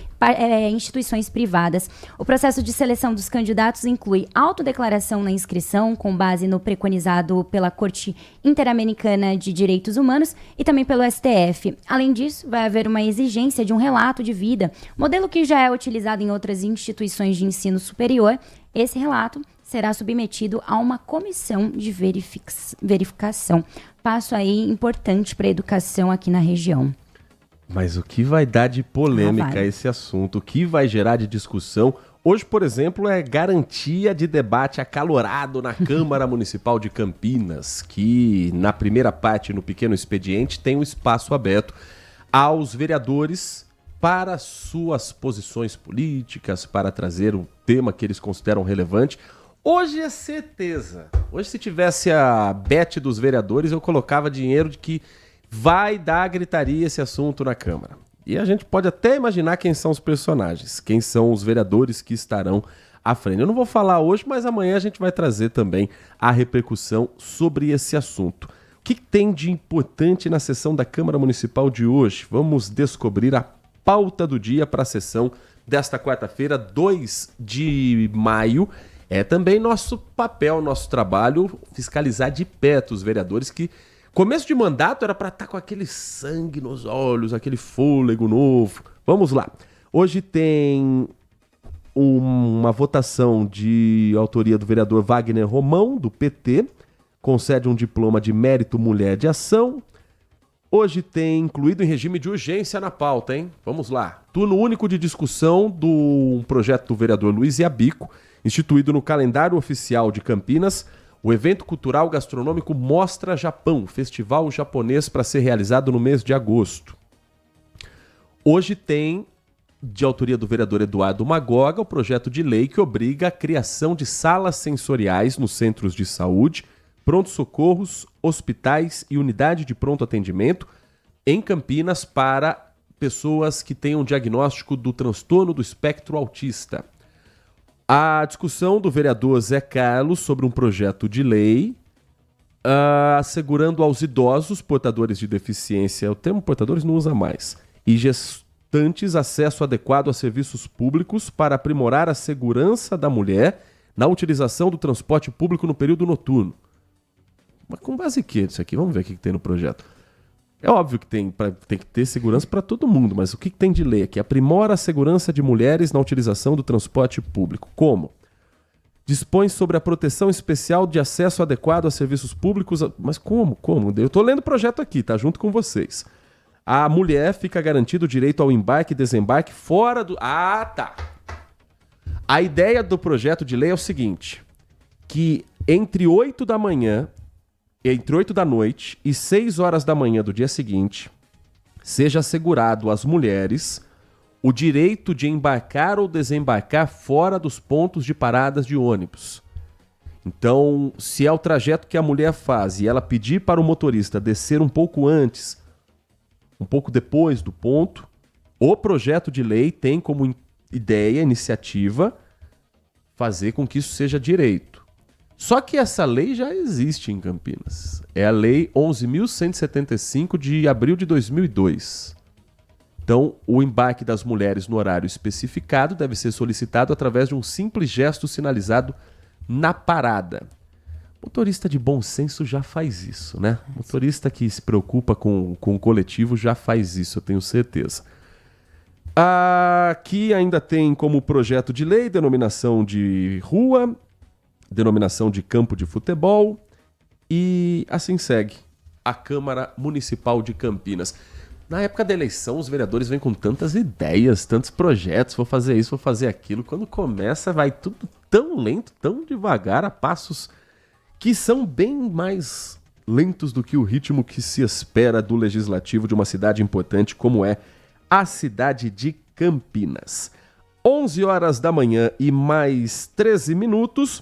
instituições privadas. O processo de seleção dos candidatos inclui autodeclaração na inscrição, com base no preconizado pela Corte Interamericana de Direitos Humanos e também pelo STF. Além disso, vai haver uma exigência de um relato de vida, modelo que já é utilizado em outras instituições de ensino superior. Esse relato será submetido a uma comissão de verificação. Passo aí importante para a educação aqui na região. Mas o que vai dar de polêmica esse assunto? O que vai gerar de discussão? Hoje, por exemplo, é garantia de debate acalorado na Câmara Municipal de Campinas, que na primeira parte, no pequeno expediente, tem um espaço aberto aos vereadores para suas posições políticas, para trazer o tema que eles consideram relevante. Hoje é certeza. Hoje, se tivesse a bet dos vereadores, eu colocava dinheiro de que vai dar gritaria esse assunto na Câmara. E a gente pode até imaginar quem são os personagens, quem são os vereadores que estarão à frente. Eu não vou falar hoje, mas amanhã a gente vai trazer também a repercussão sobre esse assunto. O que tem de importante na sessão da Câmara Municipal de hoje? Vamos descobrir a pauta do dia para a sessão desta quarta-feira, 2 de maio. É também nosso papel, nosso trabalho, fiscalizar de perto os vereadores que, começo de mandato, era para estar com aquele sangue nos olhos, aquele fôlego novo. Vamos lá. Hoje tem uma votação de autoria do vereador Wagner Romão, do PT, concede um diploma de mérito mulher de ação. Hoje tem incluído em regime de urgência na pauta, hein? Vamos lá. Turno único de discussão do projeto do vereador Luiz Iabico, instituído no calendário oficial de Campinas, o evento cultural gastronômico Mostra Japão, festival japonês para ser realizado no mês de agosto. Hoje tem, de autoria do vereador Eduardo Magoga, o projeto de lei que obriga a criação de salas sensoriais nos centros de saúde, pronto-socorros, hospitais e unidade de pronto atendimento em Campinas para pessoas que tenham diagnóstico do transtorno do espectro autista. A discussão do vereador Zé Carlos sobre um projeto de lei assegurando aos idosos portadores de deficiência, o termo portadores não usa mais, e gestantes acesso adequado a serviços públicos para aprimorar a segurança da mulher na utilização do transporte público no período noturno. Mas com base em que isso aqui? Vamos ver o que tem no projeto. É óbvio que tem que ter segurança para todo mundo, mas o que tem de lei aqui? Aprimora a segurança de mulheres na utilização do transporte público. Como? Dispõe sobre a proteção especial de acesso adequado a serviços públicos. Mas como? Eu estou lendo o projeto aqui, tá? Junto com vocês. A mulher fica garantido o direito ao embarque e desembarque fora do... Ah, tá. A ideia do projeto de lei é o seguinte, que entre 8 da noite e 6 horas da manhã do dia seguinte, seja assegurado às mulheres o direito de embarcar ou desembarcar fora dos pontos de paradas de ônibus. Então, se é o trajeto que a mulher faz e ela pedir para o motorista descer um pouco antes, um pouco depois do ponto, o projeto de lei tem como ideia, iniciativa, fazer com que isso seja direito. Só que essa lei já existe em Campinas. É a Lei 11.175 de abril de 2002. Então, o embarque das mulheres no horário especificado deve ser solicitado através de um simples gesto sinalizado na parada. Motorista de bom senso já faz isso, né? Motorista que se preocupa com o coletivo já faz isso, eu tenho certeza. Aqui ainda tem como projeto de lei denominação de rua, denominação de campo de futebol e assim segue a Câmara Municipal de Campinas. Na época da eleição, os vereadores vêm com tantas ideias, tantos projetos, vou fazer isso, vou fazer aquilo. Quando começa, vai tudo tão lento, tão devagar, a passos que são bem mais lentos do que o ritmo que se espera do legislativo de uma cidade importante como é a cidade de Campinas. 11 horas da manhã e mais 13 minutos.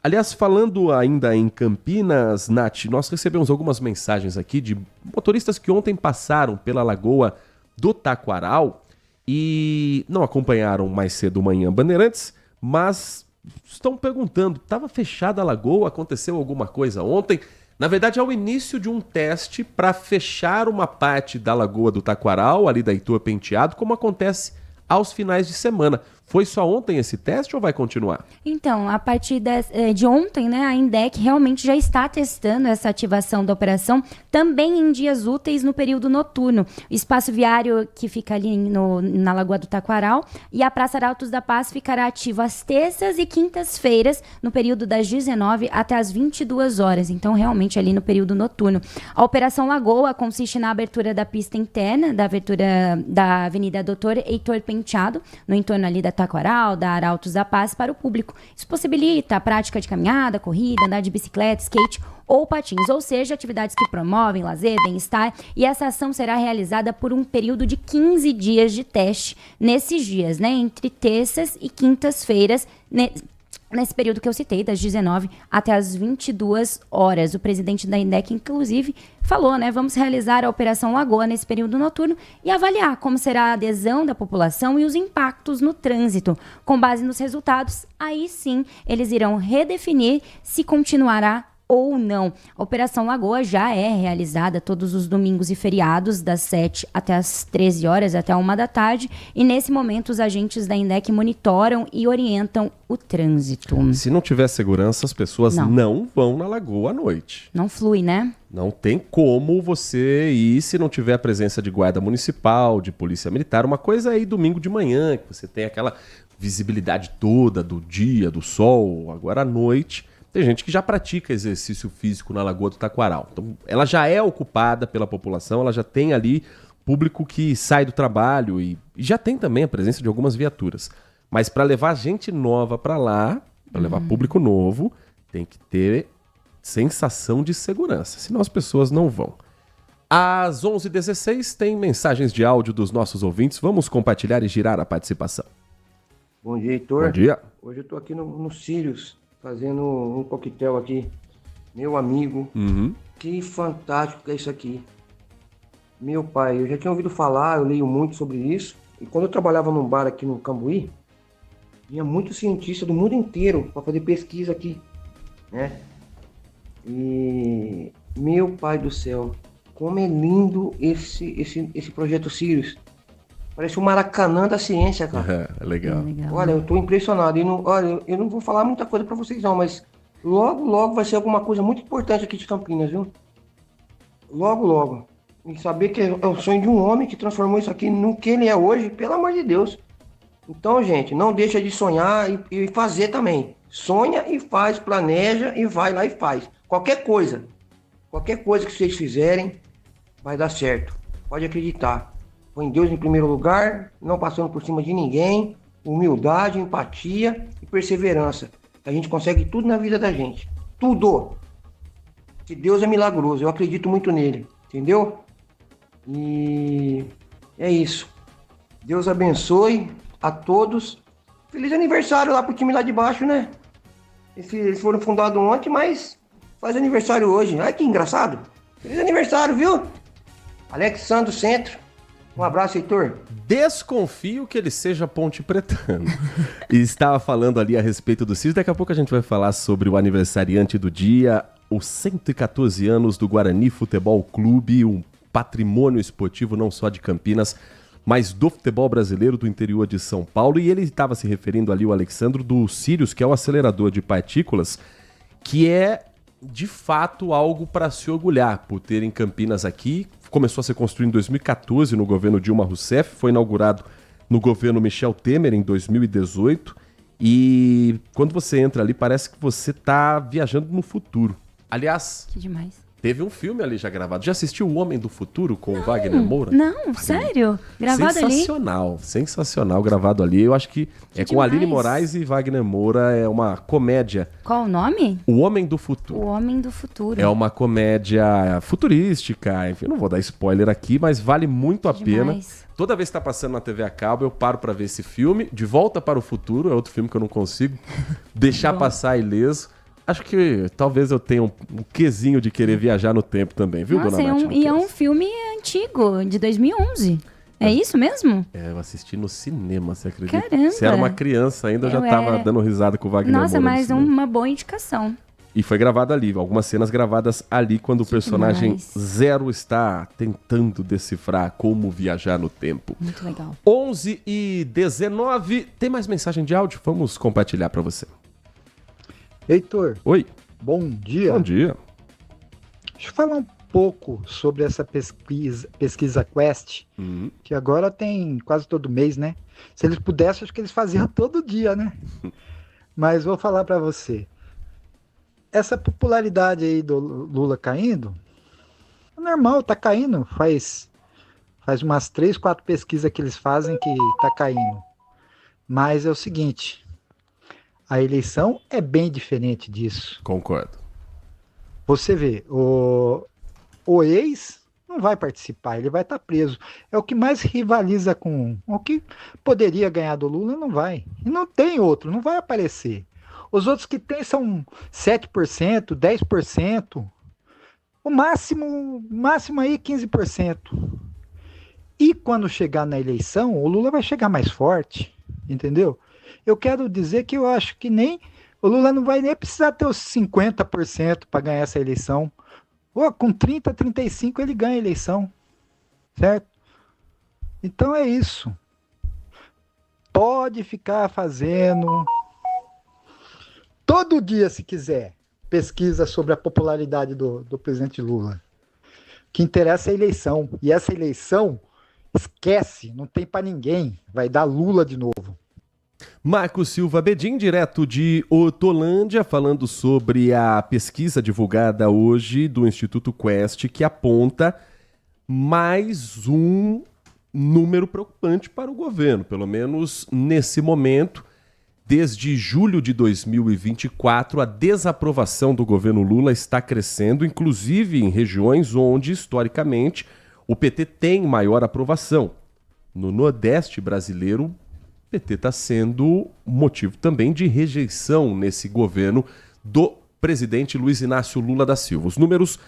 Aliás, falando ainda em Campinas, Nath, nós recebemos algumas mensagens aqui de motoristas que ontem passaram pela Lagoa do Taquaral e não acompanharam mais cedo Manhã Bandeirantes, mas estão perguntando, estava fechada a lagoa, aconteceu alguma coisa ontem? Na verdade, é o início de um teste para fechar uma parte da Lagoa do Taquaral, ali da Heitor Penteado, como acontece aos finais de semana. Foi só ontem esse teste ou vai continuar? Então, a partir de ontem, né, a INDEC realmente já está testando essa ativação da operação também em dias úteis no período noturno. O espaço viário que fica ali na Lagoa do Taquaral e a Praça Arautos da Paz ficará ativo às terças e quintas-feiras no período das 19 até as 22 horas. Então, realmente ali no período noturno. A Operação Lagoa consiste na abertura da pista interna, da abertura da Avenida Doutor Heitor Penteado, no entorno ali da Taquaral, da Arautos da Paz, para o público. Isso possibilita a prática de caminhada, corrida, andar de bicicleta, skate ou patins, ou seja, atividades que promovem lazer, bem-estar, e essa ação será realizada por um período de 15 dias de teste nesses dias, né, entre terças e quintas-feiras, nesse período que eu citei, das 19 até as 22 horas. O presidente da INDEC, inclusive, falou, né, vamos realizar a Operação Lagoa nesse período noturno e avaliar como será a adesão da população e os impactos no trânsito. Com base nos resultados, aí sim, eles irão redefinir se continuará ou não. A Operação Lagoa já é realizada todos os domingos e feriados, das 7 até as 13 horas, até 1 da tarde, e nesse momento os agentes da INDEC monitoram e orientam o trânsito. Se não tiver segurança, as pessoas não vão na Lagoa à noite. Não flui, né? Não tem como você ir se não tiver a presença de guarda municipal, de polícia militar. Uma coisa é ir domingo de manhã, que você tem aquela visibilidade toda do dia, do sol. Agora à noite, tem gente que já pratica exercício físico na Lagoa do Taquaral. Então, ela já é ocupada pela população, ela já tem ali público que sai do trabalho e já tem também a presença de algumas viaturas. Mas para levar gente nova para lá, para levar público novo, tem que ter sensação de segurança, senão as pessoas não vão. Às 11h16 tem mensagens de áudio dos nossos ouvintes. Vamos compartilhar e girar a participação. Bom dia, Heitor. Bom dia. Hoje eu tô aqui no Sirius, fazendo um coquetel aqui. Meu amigo, que fantástico que é isso aqui. Meu pai, eu já tinha ouvido falar, eu leio muito sobre isso. E quando eu trabalhava num bar aqui no Cambuí, tinha muitos cientistas do mundo inteiro para fazer pesquisa aqui, né? E meu pai do céu, como é lindo esse projeto Sirius. Parece o Maracanã da ciência, cara. É legal. Olha, eu tô impressionado. E olha, eu não vou falar muita coisa pra vocês não, mas logo vai ser alguma coisa muito importante aqui de Campinas, viu? Logo. E saber que é o sonho de um homem que transformou isso aqui no que ele é hoje, pelo amor de Deus. Então, gente, não deixa de sonhar e fazer também. Sonha e faz, planeja e vai lá e faz. Qualquer coisa que vocês fizerem, vai dar certo. Pode acreditar. Põe Deus em primeiro lugar, não passando por cima de ninguém, humildade, empatia e perseverança. A gente consegue tudo na vida da gente. Tudo! Que Deus é milagroso, eu acredito muito nele, entendeu? E é isso. Deus abençoe a todos. Feliz aniversário lá pro time lá de baixo, né? Eles foram fundados ontem, mas faz aniversário hoje. Ai, que engraçado. Feliz aniversário, viu? Alexandre Centro. Um abraço, Heitor. Desconfio que ele seja ponte pretano. E estava falando ali a respeito do Sirius. Daqui a pouco a gente vai falar sobre o aniversariante do dia, os 114 anos do Guarani Futebol Clube, um patrimônio esportivo não só de Campinas, mas do futebol brasileiro do interior de São Paulo. E ele estava se referindo ali, o Alexandre, do Sirius, que é o acelerador de partículas, que é de fato algo para se orgulhar por ter em Campinas aqui. Começou a ser construído em 2014 no governo Dilma Rousseff, foi inaugurado no governo Michel Temer em 2018 e quando você entra ali parece que você está viajando no futuro. Aliás, que demais. Teve um filme ali já gravado. Já assistiu O Homem do Futuro com o Wagner Moura? Não, sério? Gravado Sensacional, gravado ali. Eu acho que é com Aline Moraes e Wagner Moura. É uma comédia. Qual o nome? O Homem do Futuro. O Homem do Futuro. É uma comédia futurística. Enfim, eu não vou dar spoiler aqui, mas vale muito a pena. Toda vez que tá passando na TV a cabo, eu paro pra ver esse filme. De Volta para o Futuro, é outro filme que eu não consigo deixar passar ileso. Acho que talvez eu tenha um quesinho de querer viajar no tempo também, viu, Nossa, dona Nath? E é um filme antigo, de 2011. É isso mesmo? É, eu assisti no cinema, você acredita? Caramba! Você era uma criança ainda, eu já tava dando risada com o Wagner Moura. Nossa, mas uma boa indicação. E foi gravado ali, algumas cenas gravadas ali quando o personagem Zero está tentando decifrar como viajar no tempo. Muito legal. 11h19, tem mais mensagem de áudio? Vamos compartilhar para você. Heitor. Oi. Bom dia. Bom dia. Deixa eu falar um pouco sobre essa pesquisa Quest, que agora tem quase todo mês, né? Se eles pudessem, acho que eles faziam todo dia, né? Mas vou falar para você. Essa popularidade aí do Lula caindo, é normal, tá caindo. Faz umas 3, 4 pesquisas que eles fazem que tá caindo. Mas é o seguinte, a eleição é bem diferente disso. Concordo. Você vê, o ex não vai participar, ele vai estar preso. É o que mais rivaliza com o que poderia ganhar do Lula, não vai. E não tem outro, não vai aparecer. Os outros que tem são 7%, 10%, o máximo aí 15%. E quando chegar na eleição, o Lula vai chegar mais forte, entendeu? Eu quero dizer que eu acho que o Lula não vai nem precisar ter os 50% para ganhar essa eleição. Com 30, 35 ele ganha a eleição, certo? Então é isso. Pode ficar fazendo todo dia, se quiser, pesquisa sobre a popularidade do presidente Lula. O que interessa é a eleição. E essa eleição, esquece, não tem para ninguém. Vai dar Lula de novo. Marcos Silva Bedin, direto de Hortolândia, falando sobre a pesquisa divulgada hoje do Instituto Quest, que aponta mais um número preocupante para o governo, pelo menos nesse momento. Desde julho de 2024, a desaprovação do governo Lula está crescendo, inclusive em regiões onde, historicamente, o PT tem maior aprovação. No Nordeste brasileiro, o PT está sendo motivo também de rejeição nesse governo do presidente Luiz Inácio Lula da Silva. Os números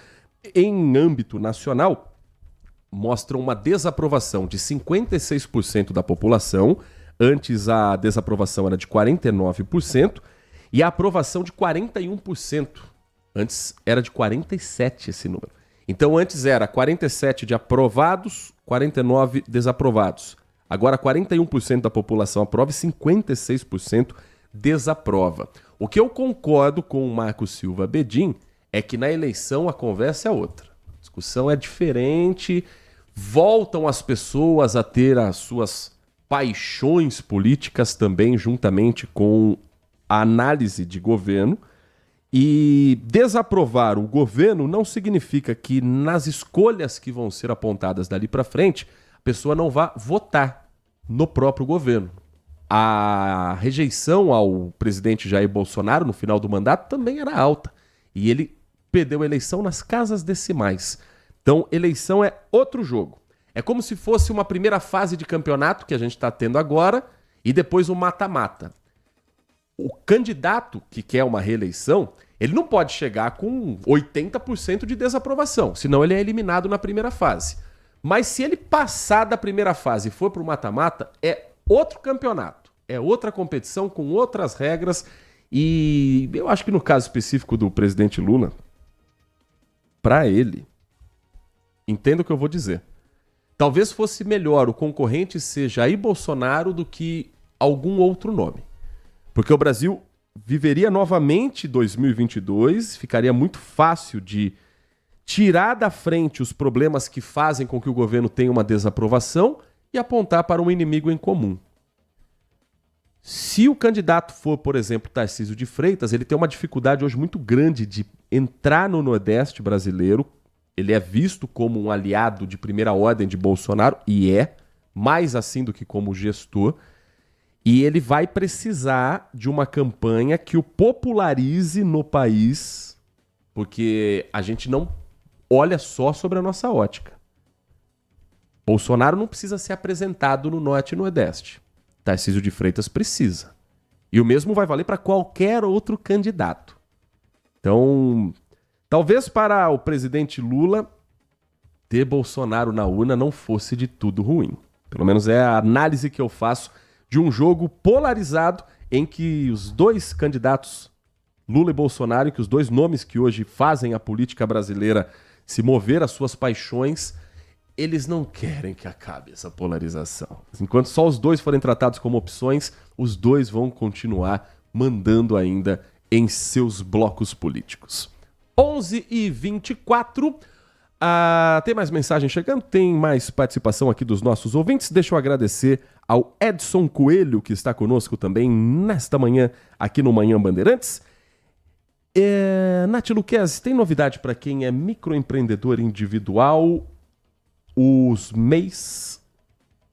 em âmbito nacional mostram uma desaprovação de 56% da população. Antes a desaprovação era de 49% e a aprovação de 41%. Antes era de 47% esse número. Então antes era 47% de aprovados, 49% desaprovados. Agora 41% da população aprova e 56% desaprova. O que eu concordo com o Marcos Silva Bedin é que na eleição a conversa é outra. A discussão é diferente, voltam as pessoas a ter as suas paixões políticas também, juntamente com a análise de governo. E desaprovar o governo não significa que nas escolhas que vão ser apontadas dali para frente, a pessoa não vá votar no próprio governo. A rejeição ao presidente Jair Bolsonaro no final do mandato também era alta. E ele perdeu a eleição nas casas decimais. Então, eleição é outro jogo. É como se fosse uma primeira fase de campeonato que a gente está tendo agora e depois um mata-mata. O candidato que quer uma reeleição, ele não pode chegar com 80% de desaprovação, senão ele é eliminado na primeira fase. Mas se ele passar da primeira fase e for para o mata-mata, é outro campeonato, é outra competição com outras regras. E eu acho que no caso específico do presidente Lula, para ele, entenda o que eu vou dizer. Talvez fosse melhor o concorrente ser Jair Bolsonaro do que algum outro nome. Porque o Brasil viveria novamente 2022, ficaria muito fácil de tirar da frente os problemas que fazem com que o governo tenha uma desaprovação e apontar para um inimigo em comum. Se o candidato for, por exemplo, Tarcísio de Freitas, ele tem uma dificuldade hoje muito grande de entrar no Nordeste brasileiro. Ele é visto como um aliado de primeira ordem de Bolsonaro, e é, mais assim do que como gestor. E ele vai precisar de uma campanha que o popularize no país, porque a gente não olha só sobre a nossa ótica. Bolsonaro não precisa ser apresentado no Norte e Nordeste. Tarcísio de Freitas precisa. E o mesmo vai valer para qualquer outro candidato. Então, talvez para o presidente Lula, ter Bolsonaro na urna não fosse de tudo ruim. Pelo menos é a análise que eu faço de um jogo polarizado em que os dois candidatos Lula e Bolsonaro, que os dois nomes que hoje fazem a política brasileira se mover às suas paixões, eles não querem que acabe essa polarização. Enquanto só os dois forem tratados como opções, os dois vão continuar mandando ainda em seus blocos políticos. 11h24. Tem mais mensagem chegando, tem mais participação aqui dos nossos ouvintes. Deixa eu agradecer ao Edson Coelho, que está conosco também nesta manhã, aqui no Manhã Bandeirantes. Nath Luquezzi, tem novidade para quem é microempreendedor individual? Os MEIs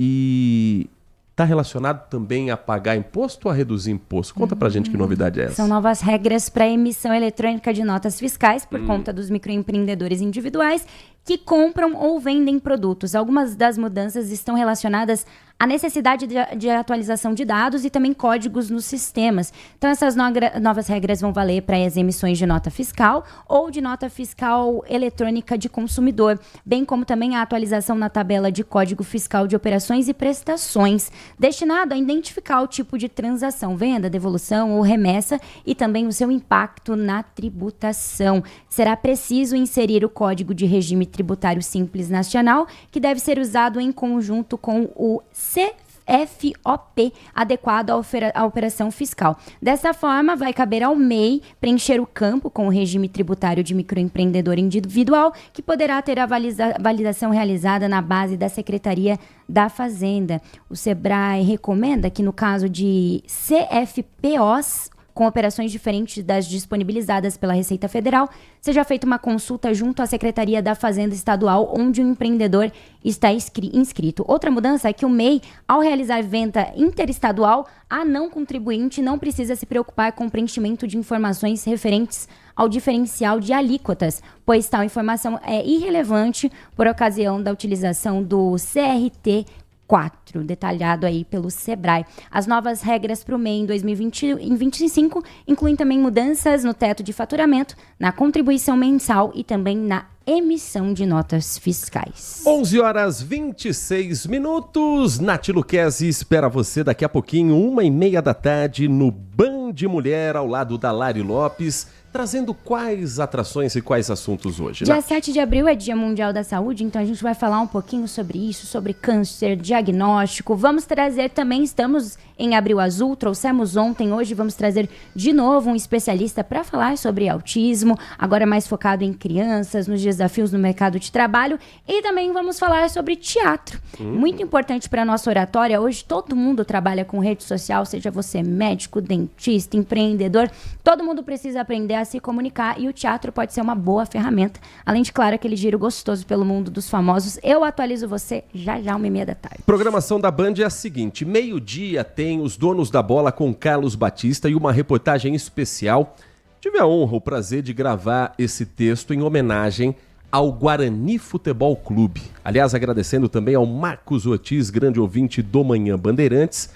e está relacionado também a pagar imposto ou a reduzir imposto? Conta pra gente que novidade é essa. São novas regras para emissão eletrônica de notas fiscais por conta dos microempreendedores individuais que compram ou vendem produtos. Algumas das mudanças estão relacionadas à necessidade de atualização de dados e também códigos nos sistemas. Então, essas novas regras vão valer para as emissões de nota fiscal ou de nota fiscal eletrônica de consumidor, bem como também a atualização na tabela de código fiscal de operações e prestações, destinado a identificar o tipo de transação, venda, devolução ou remessa e também o seu impacto na tributação. Será preciso inserir o Código de Regime Tributário Simples Nacional, que deve ser usado em conjunto com o CFOP, adequado à operação fiscal. Dessa forma, vai caber ao MEI preencher o campo com o regime tributário de microempreendedor individual, que poderá ter a validação realizada na base da Secretaria da Fazenda. O SEBRAE recomenda que, no caso de CFPOs, com operações diferentes das disponibilizadas pela Receita Federal, seja feita uma consulta junto à Secretaria da Fazenda Estadual, onde o empreendedor está inscrito. Outra mudança é que o MEI, ao realizar venda interestadual, a não contribuinte não precisa se preocupar com o preenchimento de informações referentes ao diferencial de alíquotas, pois tal informação é irrelevante por ocasião da utilização do CRT 4, detalhado aí pelo SEBRAE. As novas regras para o MEI em 2025 incluem também mudanças no teto de faturamento, na contribuição mensal e também na emissão de notas fiscais. 11h26. Nath Luquezzi espera você daqui a pouquinho, 1h30 da tarde, no Band Mulher, ao lado da Lari Lopes, trazendo quais atrações e quais assuntos hoje? Dia 7 de abril é Dia Mundial da Saúde, então a gente vai falar um pouquinho sobre isso, sobre câncer, diagnóstico. Vamos trazer também, estamos em Abril Azul, trouxemos ontem, hoje vamos trazer de novo um especialista para falar sobre autismo, agora mais focado em crianças, nos desafios no mercado de trabalho, e também vamos falar sobre teatro. Muito importante para a nossa oratória. Hoje todo mundo trabalha com rede social, seja você médico, dentista, empreendedor, todo mundo precisa aprender a se comunicar e o teatro pode ser uma boa ferramenta, além de, claro, aquele giro gostoso pelo mundo dos famosos. Eu atualizo você já 1h30 da tarde. Programação da Band é a seguinte: meio-dia tem Os Donos da Bola com Carlos Batista e uma reportagem especial. Tive a honra, o prazer de gravar esse texto em homenagem ao Guarani Futebol Clube. Aliás, agradecendo também ao Marcos Ortiz, grande ouvinte do Manhã Bandeirantes,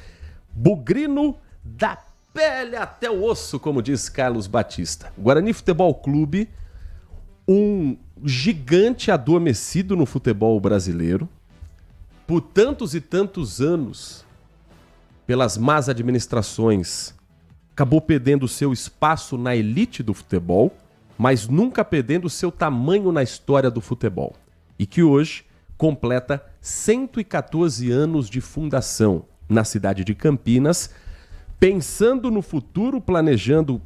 bugrino da pele até o osso, como diz Carlos Batista. Guarani Futebol Clube, um gigante adormecido no futebol brasileiro, por tantos e tantos anos, pelas más administrações, acabou perdendo seu espaço na elite do futebol, mas nunca perdendo seu tamanho na história do futebol. E que hoje completa 114 anos de fundação na cidade de Campinas, pensando no futuro, planejando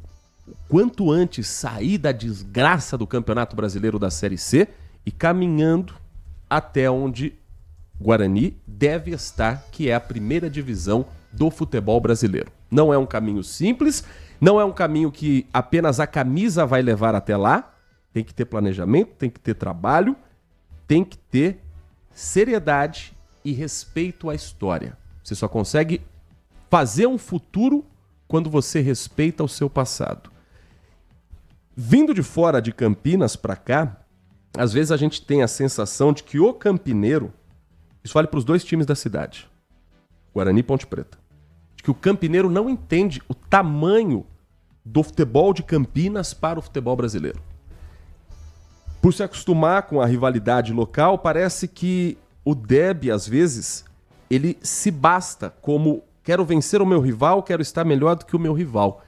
quanto antes sair da desgraça do Campeonato Brasileiro da Série C e caminhando até onde Guarani deve estar, que é a primeira divisão do futebol brasileiro. Não é um caminho simples, não é um caminho que apenas a camisa vai levar até lá. Tem que ter planejamento, tem que ter trabalho, tem que ter seriedade e respeito à história. Você só consegue fazer um futuro quando você respeita o seu passado. Vindo de fora de Campinas para cá, às vezes a gente tem a sensação de que o campineiro, isso vale para os dois times da cidade, Guarani e Ponte Preta, de que o campineiro não entende o tamanho do futebol de Campinas para o futebol brasileiro. Por se acostumar com a rivalidade local, parece que o derby, às vezes, ele se basta como: quero vencer o meu rival, quero estar melhor do que o meu rival.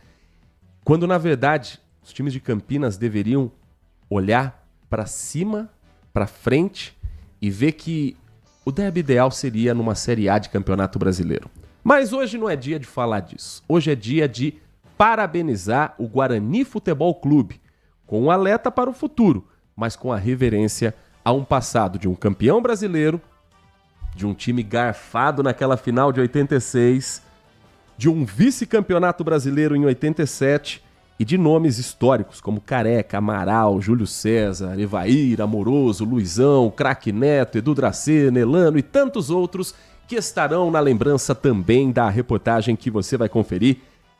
Quando, na verdade, os times de Campinas deveriam olhar para cima, para frente e ver que o derby ideal seria numa Série A de Campeonato Brasileiro. Mas hoje não é dia de falar disso. Hoje é dia de parabenizar o Guarani Futebol Clube com um alerta para o futuro, mas com a reverência a um passado de um campeão brasileiro, de um time garfado naquela final de 86, de um vice-campeonato brasileiro em 87 e de nomes históricos como Careca, Amaral, Júlio César, Evair, Amoroso, Luizão, Craque Neto, Edu Dracena, Elano e tantos outros que estarão na lembrança também da reportagem que você vai conferir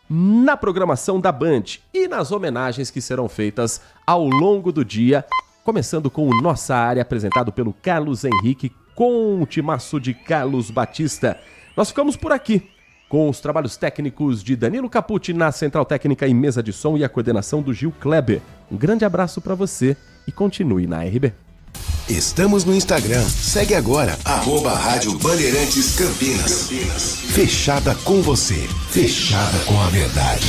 na programação da Band e nas homenagens que serão feitas ao longo do dia, começando com o Nossa Área, apresentado pelo Carlos Henrique, com o timaço de Carlos Batista. Nós ficamos por aqui, com os trabalhos técnicos de Danilo Capucci na Central Técnica e Mesa de Som e a coordenação do Gil Kleber. Um grande abraço para você e continue na RB. Estamos no Instagram. Segue agora, @Rádio Bandeirantes Campinas. Fechada com você. Fechada com a verdade.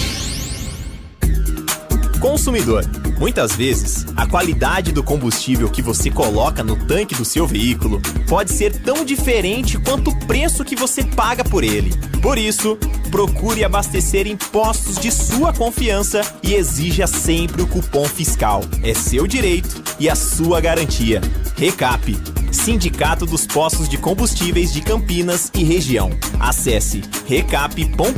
Consumidor. Muitas vezes, a qualidade do combustível que você coloca no tanque do seu veículo pode ser tão diferente quanto o preço que você paga por ele. Por isso, procure abastecer em postos de sua confiança e exija sempre o cupom fiscal. É seu direito e a sua garantia. Recap, Sindicato dos Postos de Combustíveis de Campinas e Região. Acesse recap.org.br.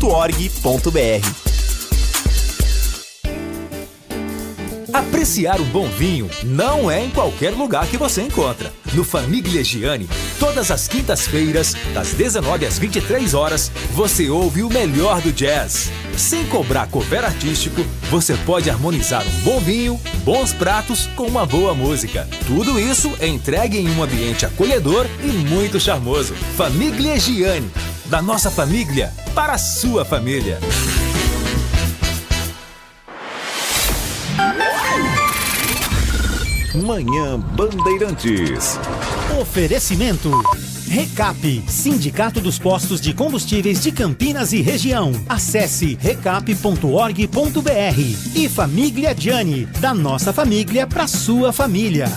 Apreciar um bom vinho não é em qualquer lugar que você encontra. No Famiglia Gianni, todas as quintas-feiras, das 19 às 23 horas, você ouve o melhor do jazz. Sem cobrar cover artístico, você pode harmonizar um bom vinho, bons pratos com uma boa música. Tudo isso é entregue em um ambiente acolhedor e muito charmoso. Famiglia Gianni, da nossa família para a sua família. Manhã Bandeirantes. Oferecimento. Recap, Sindicato dos Postos de Combustíveis de Campinas e Região. Acesse recap.org.br. E Famiglia Gianni, da nossa família para sua família.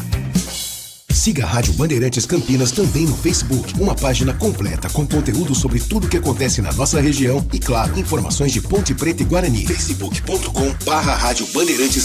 Siga a Rádio Bandeirantes Campinas também no Facebook, uma página completa com conteúdo sobre tudo o que acontece na nossa região e, claro, informações de Ponte Preta e Guarani. facebook.com/Rádio Bandeirantes